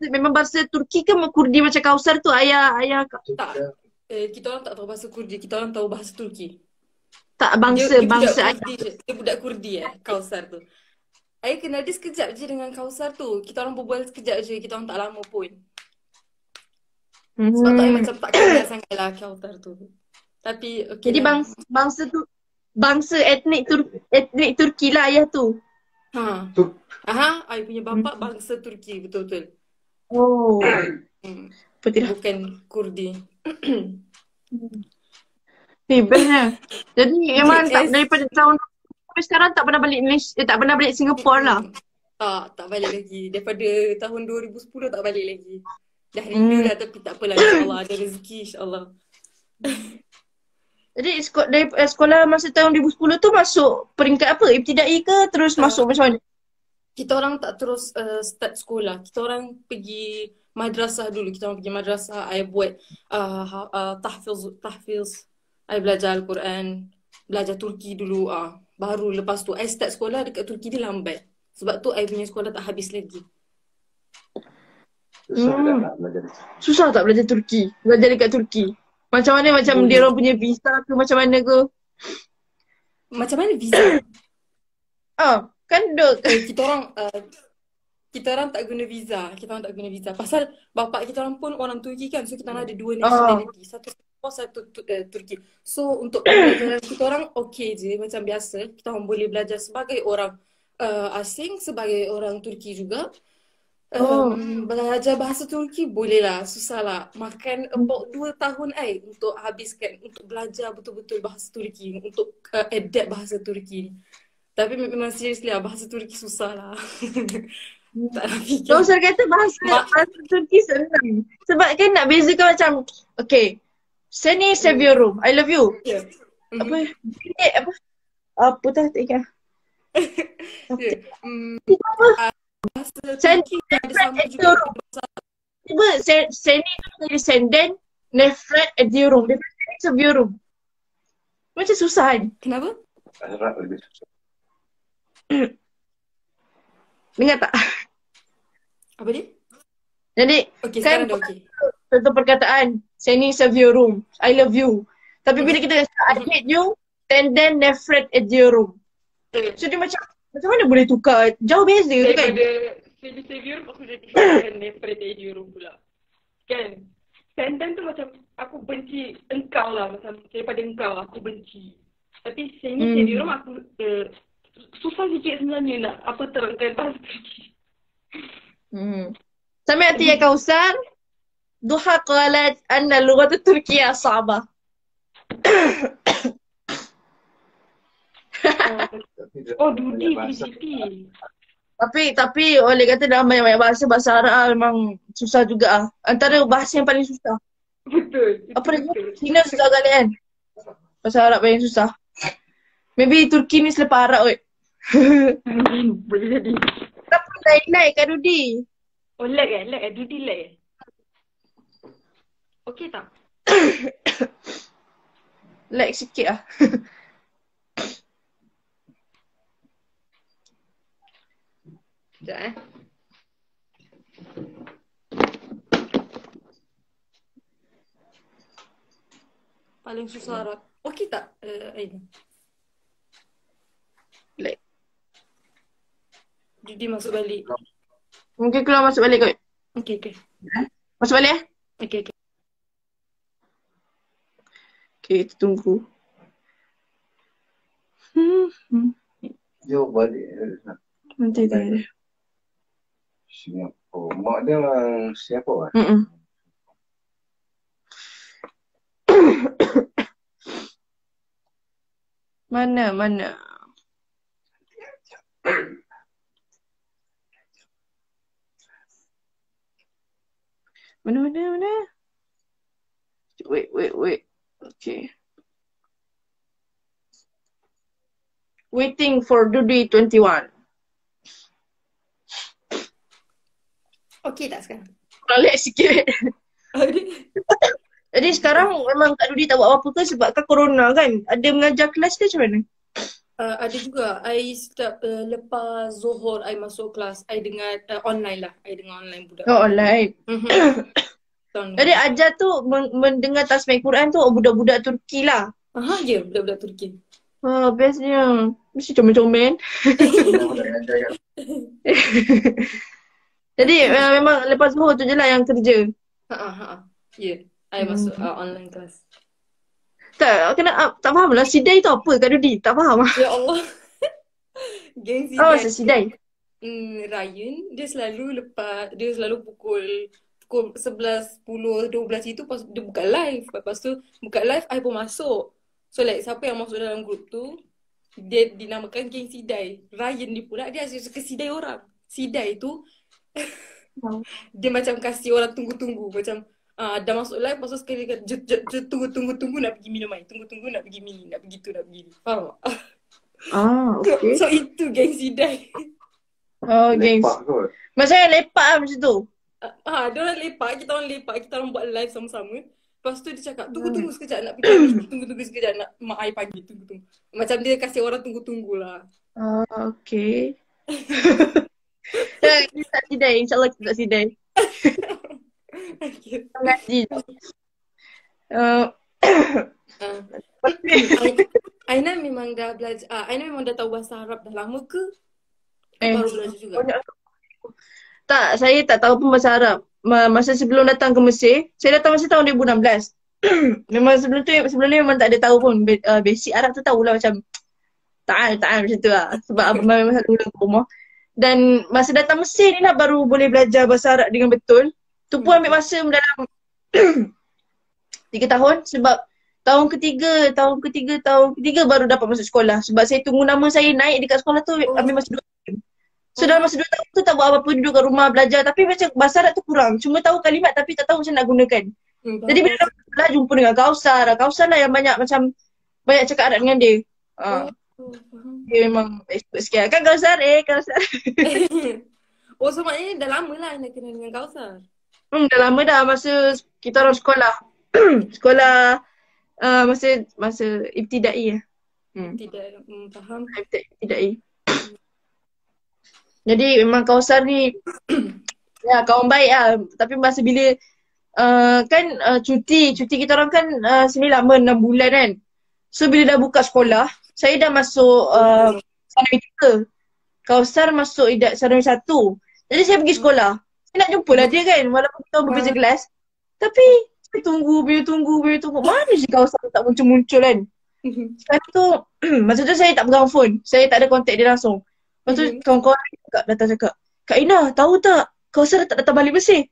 memang bahasa Turki ke Kurdi macam Kausar tu ayah Tak. Kita orang tak tahu bahasa Kurdi, kita orang tahu bahasa Turki. tak Dia bangsa budak ayah. Kurdi je. Dia budak Kurdi Kausar tu. Saya kenal dia sekejap je dengan Kausar tu. Kita orang berbual sekejap je, kita orang tak lama pun. Sebab tu saya macam tak kenal sangat lah Kausar tu. Tapi okey Jadi lah. bangsa tu bangsa etnik Turki lah ayah tu. I punya bapak bangsa Turki betul-betul. Oh. Betul. Bukan Kurdi. Bestnya. Jadi memang tak daripada tahun sampai sekarang tak pernah balik Malaysia, tak pernah balik Singapura lah. Tak balik lagi. Daripada tahun 2010 tak balik lagi. Dah rindu dah tapi tak apalah, insyaAllah ada rezeki insyaAllah. Jadi dari sekolah masa tahun 2010 tu masuk peringkat apa? Ibtidai ke terus masuk macam mana? Kita orang tak terus start sekolah. Kita orang pergi madrasah dulu. Kita orang pergi madrasah. I buat tahfiz. I belajar Al-Quran. Belajar Turki dulu. Baru lepas tu I start sekolah dekat Turki dia lambat. Sebab tu I punya sekolah tak habis lagi. Susah tak belajar Turki? Belajar dekat Turki? Macam mana? Macam dia orang punya visa ke macam mana ke? Macam mana visa? Kan duduk. Kita orang tak guna visa. Pasal bapak kita orang pun orang Turki kan. So kita orang ada dua nationality. Satu Singapore, satu Turki. So untuk pembelajaran kita orang okey je macam biasa. Kita orang boleh belajar sebagai orang asing, sebagai orang Turki juga. Belajar bahasa Turki boleh lah, susah lah. Makan about 2 tahun untuk habiskan, untuk belajar betul-betul bahasa Turki, untuk adapt bahasa Turki. Tapi memang seriously lah, bahasa Turki susah lah. Tak nak fikir. So, saya kata bahasa Turki senang. Sebab kan nak bezakan macam, okay, seni seviyorum, I love you. Yeah. Apa tak ingat. Bahasa Turki ada sama juga. Cuba seni tu jadi senden, nefret ediyorum. Nefret seviyorum. Macam susah kan? Kenapa? Arab lebih susah. Dengar tak? Apa dia? Jadi kan contoh perkataan seni seviyorum, I love you. Tapi bila kita I hate you, then nefret ediyorum. So dia macam mana boleh tukar? Jauh beza tu kan? Daripada seni seviyorum aku jadi nefret ediyorum pula. Kan? Senden tu macam aku benci engkau lah, macam daripada engkau aku benci. Tapi seni seviyorum aku susah sikit sebenarnya nak apa terangkan bahasa Turki. Sampai hati ya Kausar. Duha qalat anna lughat Turkiya صعبة. Dudi PCP. Tapi oleh kata dalam banyak bahasa Arab memang susah juga. Antara bahasa yang paling susah. Betul. Apa dia? Cina susah kali kan? Bahasa Arab paling susah. Maybe Turki ni selepas Arab kot. Boleh jadi. Tapi lag kan Dudi? Lag Dudi lag. Okey tak? Lag sikit lah. Sekejap paling susah Arab. Okey tak? Aina. Lag. Dudi masuk balik. Mungkin keluar masuk balik kot. Okey. Masuk balik eh? Okey. Okay, kita tunggu. Jom balik. Nanti dia. Singapura. Mak dia orang Singapura Mana? Mana? Mana? Wait. Okay. Waiting for Dudi 21. Okey tak sekarang? Lag sikit. Jadi sekarang memang Kak Dudi tak buat apa-apa ke sebabkan corona kan? Ada mengajar kelas ke macam mana? Ada juga. I setiap lepas Zohor, I masuk kelas. I dengar online lah. I dengar online budak. Oh, online. Jadi ajar tu mendengar tasbih Quran tu budak-budak Turki lah. Ya, budak-budak Turki. Bestnya. Mesti comel-comel. Jadi memang lepas Zuhur tu je lah yang kerja. Ya, I masuk online kelas. Tak faham lah. Sidai tu apa Kak Dudi? Tak faham. Ya Allah. Geng Oh, Sidai. Sidai. Ryan, dia selalu pukul 11, 10, 12 itu pas dia buka live. Lepas tu buka live, I pun masuk. So like siapa yang masuk dalam grup tu, dia dinamakan geng Sidai. Ryan ni pula dia suka Sidai orang. Sidai tu dia macam kasih orang tunggu-tunggu. Macam dah masuk live, lepas tu sekali kata tunggu nak pergi minum air. Tunggu nak pergi mini, nak pergi tu, nak pergi ni. Faham tak? Okay. So itu geng Sidai. Oh, geng. Maksudnya lepak lah macam tu. Dia orang lepak, kita orang buat live sama-sama. Lepas tu dia cakap, tunggu sekejap nak pergi. Tunggu sekejap nak mak air pagi, tunggu. Macam dia kasih orang tunggu lah. Okay. Kita tak sidai, insyaAllah kita tak sidai. Ngaji. Aina memang dah belajar, Aina memang dah tahu bahasa Arab dah lama ke? Baru belajar juga? Tak, saya tak tahu pun bahasa Arab. Masa sebelum datang ke Mesir, saya datang Mesir tahun 2016. Memang sebelum ni memang tak ada tahu pun. Basic Arab tu tahulah macam ta'al macam tu lah. Sebab abang memang selalu ke rumah. Dan masa datang Mesir ni lah baru boleh belajar bahasa Arab dengan betul. Tu pun ambil masa dalam 3 tahun sebab tahun ketiga baru dapat masuk sekolah. Sebab saya tunggu nama saya naik dekat sekolah tu ambil masa 2 tahun. So dalam masa 2 tahun tu tak buat apa-apa, duduk kat rumah belajar. Tapi macam bahasa Arab tu kurang. Cuma tahu kalimat tapi tak tahu macam nak gunakan. Jadi bila dapat sekolah jumpa dengan Kausar lah yang banyak cakap Arab dengan dia. Dia memang expert sikit. Kan Kausar? Oh, so maknanya dah lama lah nak kenal dengan Kausar. Dah lama dah masa kita orang sekolah. Sekolah masa ibtidai lah. Faham. Ibtidai. Jadi memang Kausar ni ya kawan baik lah. Tapi masa bila cuti kita orang kan 9 bulan kan. So bila dah buka sekolah, saya dah masuk Sanawiyah 3. Kausar masuk Sanawiyah 1. Jadi saya pergi sekolah. Saya nak jumpa lah dia kan walaupun kita berbeza kelas. Tapi saya tunggu. Mana je Kausar tak muncul kan. Masa tu saya tak pegang phone. Saya tak ada kontak dia langsung. Lepas tu kawan-kawan datang cakap, Kak Ina tahu tak Kausar tak datang balik Mesir?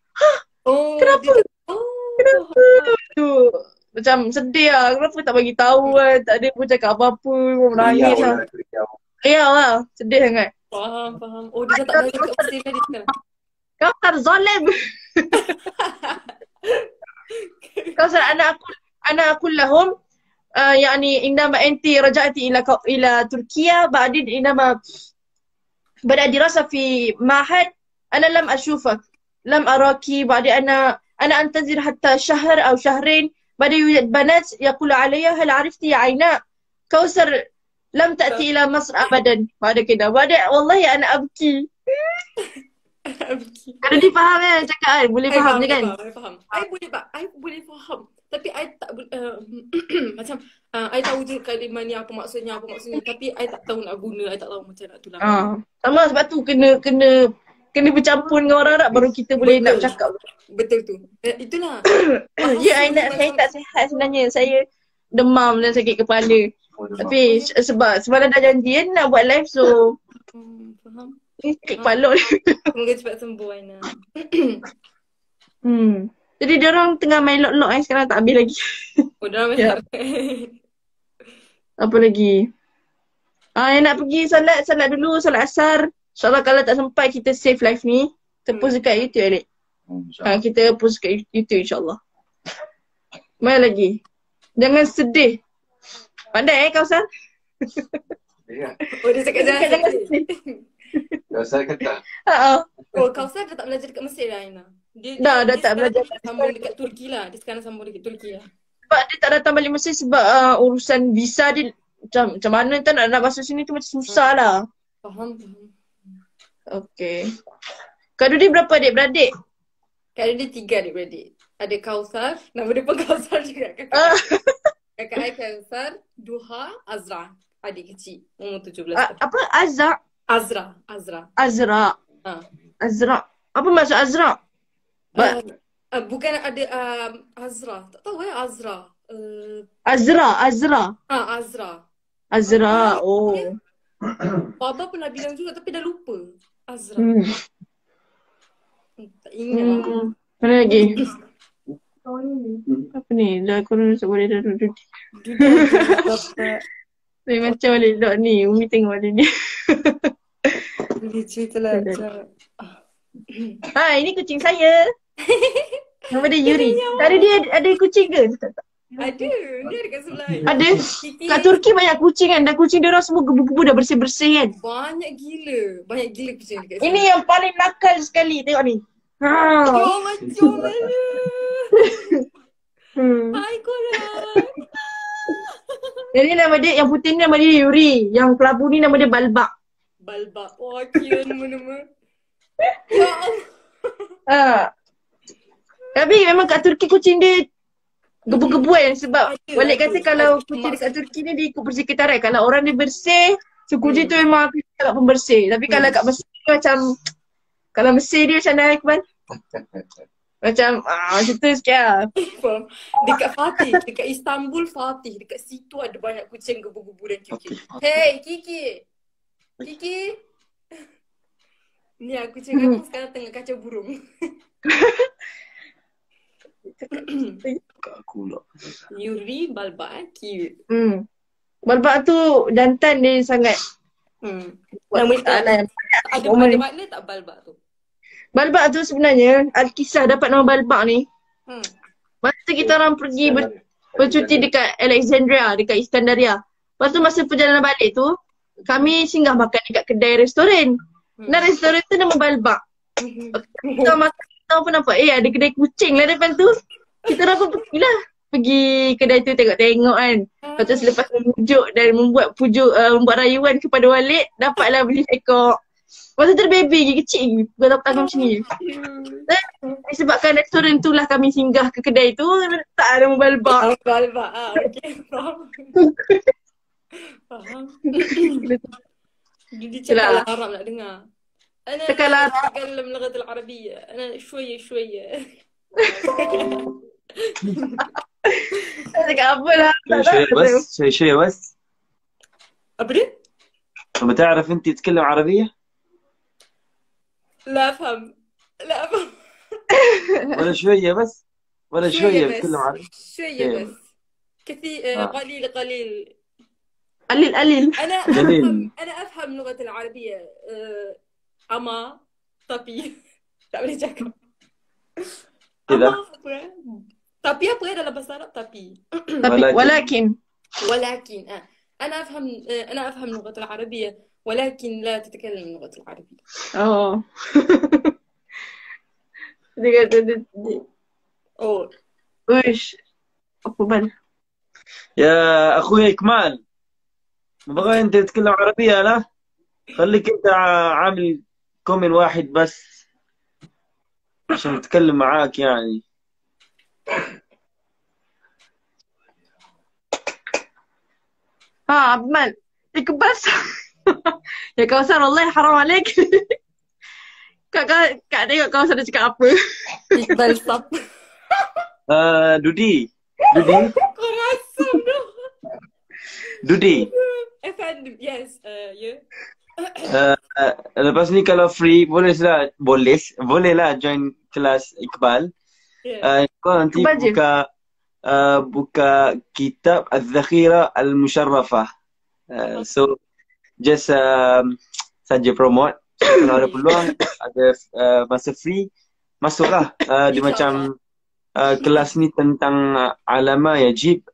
Kenapa? Kenapa? Macam sedih lah. Kenapa tak bagi tahu kan? Tak ada pun cakap apa-apa. Menangis lah. Riau lah. Sedih sangat. Faham. Oh, dia dah tak balik kat Mesir kan dia sekarang? Kausar zalim. Kausar anak aku lahum. يعني إنما أنت رجعت إلى تركيا بعدين إنما بدأ دراسة في معهد أنا لم أشوفك لم أراك بعدين أنا أنتظر حتى شهر أو شهرين بعدين يوجد بنات يقول علي هل عرفت يا عيناء كوثر لم تأتي إلى مصر أبدا بعد كده بعدين والله أنا أبكي. Kalau dia faham kan cakap kan? Boleh faham je kan? Faham. I boleh faham. Tapi I tak macam I tahu je kalimah ni apa maksudnya. Tapi I tak tahu nak guna. I tak tahu macam nak tulang. Sama sebab tu kena bercampur dengan orang Arab baru kita boleh nak cakap. Betul tu. Itulah. Ya, saya tak sihat sebenarnya. Saya demam dan sakit kepala. Tapi sebab dah janji nak buat live so faham. Sakit kepala. Semoga cepat sembuh Aina. Jadi diorang tengah main lock-lock sekarang tak habis lagi. Oh, diorang main lock. Apa lagi? Yang nak pergi salat dulu, salat asar. InsyaAllah kalau tak sempat kita save live ni. Kita post dekat YouTube Alik. Kita post dekat YouTube insyaAllah. Mana lagi? Jangan sedih. Pandai Kausar? Ya. Oh, dia cakap jangan sedih. Kausar kata. Oh, Kausar dah tak belajar dekat Mesir lah, Aina. Dah tak belajar. Dia sambung dekat Turki lah. Dia sekarang sambung dekat Turki lah. Sebab dia tak datang balik Mesir sebab urusan visa dia macam mana tak nak masuk sini tu macam susah lah. Faham. Okay. Kak Dudi berapa adik-beradik? Kak dia 3 adik-beradik. Ada Kausar, nama dia pun Kausar juga. Kakak I Kausar, Duha, Azra. Adik kecil, umur 17 tahun. Apa? Azra? Azra. Azra. Apa maksud Azra? Bukan ada Azra. Tak tahu Azra. Azra. Azra. Oh. Baba pernah bilang juga tapi dah lupa. Azra. Tak ingat lah. Mana lagi? Apa ni? Dah korang rasa boleh dah duduk. Tapi macam balik duduk ni. Umi tengok balik ni. Dia cerita lah. Ini kucing saya. Nama dia Yuri. Tadi dia ada kucing ke? Tak. Ada. Dia dekat sebelah. Ada. Kat Turki banyak kucing kan. Dan kucing dia orang semua gebu-gebu dah bersih-bersih kan. Banyak gila kucing dekat Ini yang paling nakal sekali. Tengok ni. Macam mana? Hai korang. Jadi nama dia, yang putih ni nama dia Yuri. Yang kelabu ni nama dia Balbak. Wah, kira nama-nama. Ya Allah. Tapi memang kat Turki kucing dia gebu-gebu kan. Sebab Walid kata kalau kucing dekat Turki ni dia ikut persekitaran. Kalau orang dia bersih, so kucing tu memang agak pembersih. Tapi kalau kat Mesir macam, kalau Mesir dia macam mana Iqbal? Macam macam tu sikit lah. Dekat Fatih, dekat Istanbul Fatih, dekat situ ada banyak kucing gebu-gebu dan Kiki. Hey Kiki. Ni aku kucing aku sekarang tengah kacau burung. Aku lah. Yuri, Balbak, cute. Balbak tu jantan dia sangat. Nama dia ada makna tak Balbak tu? Balbak tu sebenarnya Alkisah dapat nama Balbak ni. Masa kita orang pergi bercuti dekat Alexandria, dekat Iskandaria. Lepas tu masa perjalanan balik tu, kami singgah makan dekat kedai restoran. Dan restoran tu nama Balbak. Kita makan, tahu pun nampak, ada kedai kucing lah depan tu. Kita orang pun pergi kedai tu tengok-tengok kan. Lepas tu selepas memujuk dan membuat rayuan kepada Walid, dapatlah beli ekor. Masa tu ada baby lagi kecil, berapa tahun macam ni. Disebabkan restoran tu lah kami singgah ke kedai tu, letak nama Balbak. Balbak, okey. Faham. Dia cakap Arab nak dengar. أنا أتكلم اللغة العربية أنا شوية cakap apa lah. شوية بس أبدي؟ بتعرف أنت تتكلم عربية؟ لا أفهم ولا شوية بس بتكلم عربي شوية بس كثير قليل أنا أفهم اللغة العربية أما tapi tak boleh cakap. Tapi apa dalam bahasa Arab tapi ولكن أنا أفهم اللغة العربية ولكن لا تتكلم اللغة العربية. Dia kata وش أقبل يا أخوي إكمال بغى أنت تتكلم عربية لا خليك أنت عامل كومن واحد بس عشان نتكلم معاك يعني. عبد المال بس يا Kausar والله حرام عليك. Kak tengok Kausar dia cakap apa. Iqbal stop. Dudi. Kau rasa tu. Dudi. Efendim, yes, ya. Lepas ni kalau free boleh lah join kelas Iqbal. Kau nanti buka kitab Al-Dhakhira Al-Musharrafah. So just saja promote. So, kalau ada peluang, ada masa free, masuklah. Dia macam kelas ni tentang alama yajib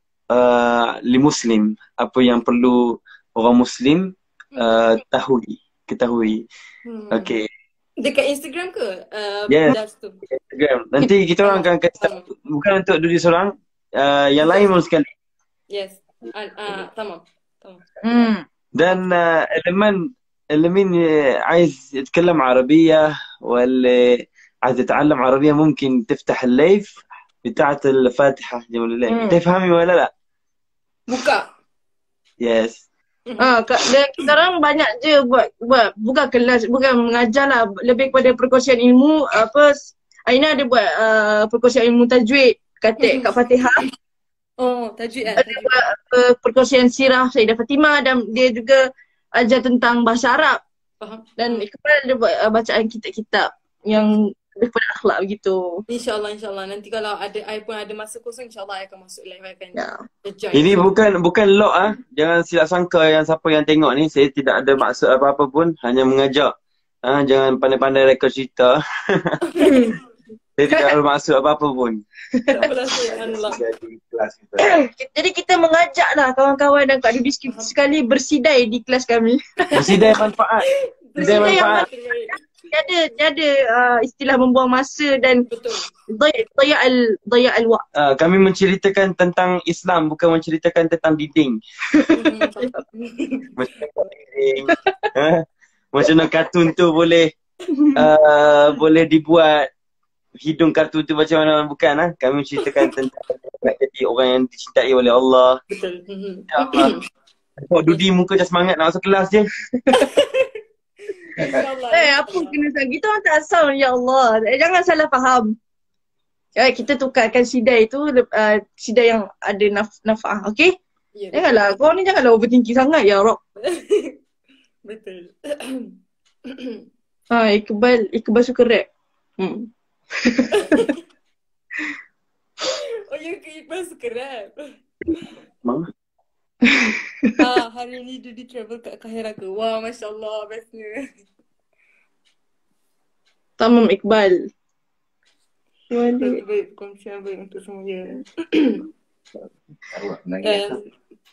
li muslim. Apa yang perlu orang muslim ketahui. Okay. Dekat Instagram ke? Yes, Instagram. Nanti kita orang akan kasih, bukan untuk diri seorang, yang lain pun sekali. Yes. Tamam. Dan اللي عايز يتكلم عربية واللي عايز يتعلم عربية ممكن تفتح الليف بتاعة الفاتحة جمل الليل. تفهمي ولا لا؟ Buka. Yes. Kita orang banyak je buat bukan kelas, bukan mengajar lah, lebih kepada perkongsian ilmu. Aina ada buat perkongsian ilmu tajwid, kat Fatihah. Oh, tajwid Ada buat perkongsian sirah Sayyidah Fatimah, dan dia juga ajar tentang bahasa Arab. Dan Iqbal ada buat bacaan kitab-kitab yang lebih pada akhlak begitu. InsyaAllah. Nanti kalau I pun ada masa kosong, InsyaAllah I akan masuk live, I akan join. Ini bukan lock Jangan silap sangka yang siapa yang tengok ni, saya tidak ada maksud apa-apa pun, hanya mengajak. Jangan pandai-pandai rekod cerita. Saya tidak ada maksud apa-apa pun. Jadi kita mengajak lah kawan-kawan dan Kak Dudi sekali bersidai di kelas kami. Bersidai manfaat. Bersidai manfaat. Dia ada istilah membuang masa dan daya al-waqt. Kami menceritakan tentang Islam, bukan menceritakan tentang dinding. Macam mana kartun tu boleh dibuat, hidung kartun tu macam mana, bukan Kami menceritakan tentang nak jadi orang yang dicintai oleh Allah. Betul. Ya Allah. Kok Dudi muka macam semangat nak masuk kelas je. Apa kena sangat? Kita orang tak sound, ya Allah. Jangan salah faham. Kita tukarkan sidai tu sidai yang ada naf'ah, okey? Ya, janganlah, kau ni janganlah overthinking sangat ya Rob. Betul. Iqbal suka rap. Oh, ya ke Iqbal suka rap? Mama. Hari ni Dudi travel kat Kahira ke? Wah, Masya Allah, bestnya. Tamam Iqbal. Baik, kongsian baik untuk semuanya.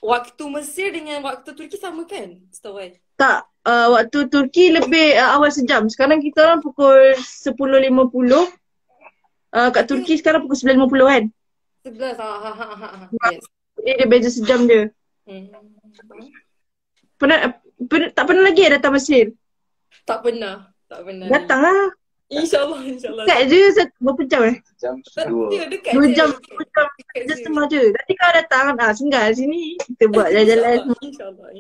Waktu Mesir dengan waktu Turki sama kan? Setahu I. Tak, waktu Turki lebih awal sejam. Sekarang kita orang pukul 10.50. Kat Turki sekarang pukul 9.50 kan? 11. Yes. Dia beza sejam dia. Tak pernah lagi datang Mesir? Tak pernah. Datang lah. InsyaAllah. Dekat je berapa jam Jam Dekat 2 je. jam. 2 jam je setengah je. Nanti kalau datang singgah sini. Kita buat jalan-jalan. InsyaAllah.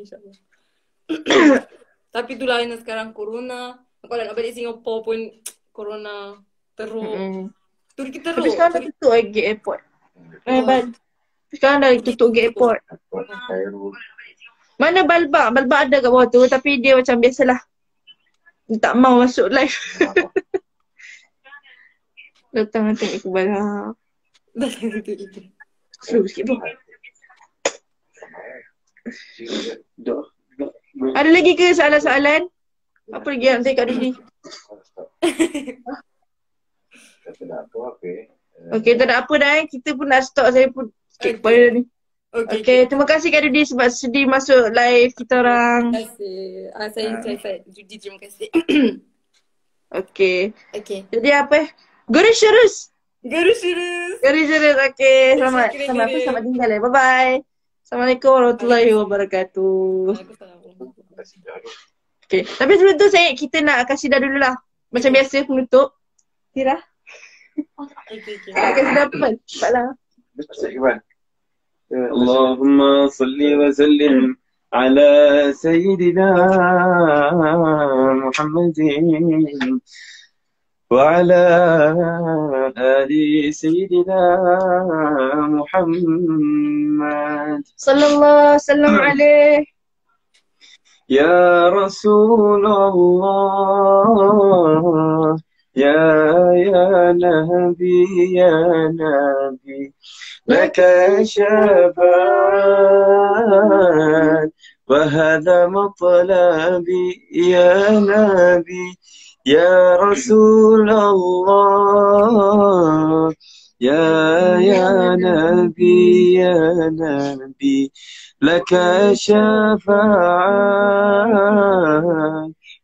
Tapi itulah yang sekarang corona. Kalau nak balik Singapura pun corona teruk. Turki teruk. Tapi sekarang dah tutup gate airport. Sekarang dah tutup gate airport. Mana Balbak? Balbak ada kat bawah tu, tapi dia macam biasalah. Dia tak mau masuk live. Datang Iqbal. Slow sikit bro. Ada lagi ke soalan-soalan? Apa lagi yang saya kat Dudi? Okay, tak ada apa dah. Kita pun nak stop. Saya pun sikit kepala ni. Okay, terima kasih Kak Dudi sebab sudi masuk live kita orang. Terima kasih. Saya Dudi, terima kasih. Okay. Okay. Jadi apa? Görüşürüz. Görüşürüz. Okay, selamat tinggal ya. Bye-bye. Assalamualaikum warahmatullahi wabarakatuh. Okay, tapi sebelum tu kita nak kasidah dulu lah. Macam biasa penutup. Tira. Okay. Kasidah apa? Cepatlah. Allahumma salli wa sallim ala Sayyidina Muhammadin wa ala ali Sayyidina Muhammad Sallallahu sallam alaih. Ya Rasulullah, ya Nabi, لك شفاعة وهذا مطلبي يا نبي يا رسول الله يا نبي يا نبي لك شفاعة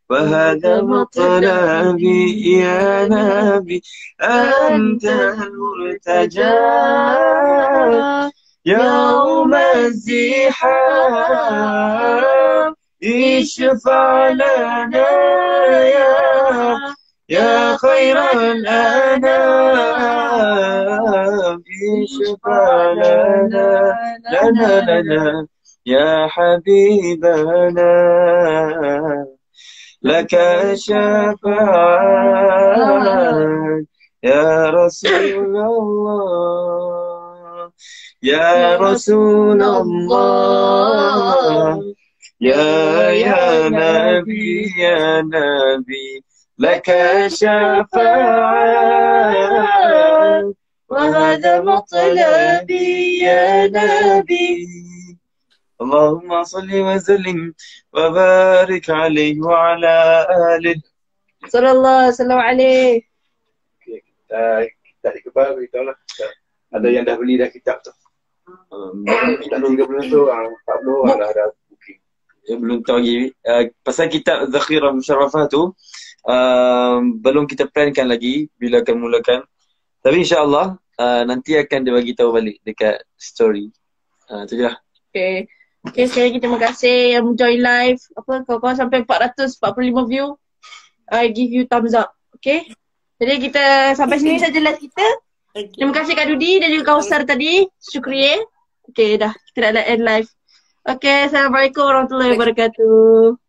وهذا مطلبي يا نبي أنت المرتجى يوم الزحام اشفع لنا يا خير الأنام اشفع لنا يا حبيبنا لك شفاعة يا رسول الله يا رسول الله يا نبي يا نبي لك شفاعة وهذا مطلبي يا نبي اللهم صل وسلم وبارك عليه وعلى آله صلى الله وسلم عليه. Okay, kita di kepala beritahu lah. Ada yang dah beli dah kitab tu. Kitab 30 tu, 40 ada booking. Belum tahu lagi. Pasal kitab Zakhirah Musharrafah tu, belum kita plankan lagi bila akan mulakan. Tapi insyaAllah nanti akan dia bagi tahu balik dekat story. Tu je lah. Okay. Okay, sekali lagi terima kasih yang join live. Apa, kawan-kawan sampai 445 view. I give you thumbs up. Okay. Jadi kita sampai sini saja live kita. Terima kasih Kak Dudi dan juga Kak Usar tadi. Syukriye. Okay, dah. Kita dah end live. Okay, Assalamualaikum warahmatullahi wabarakatuh.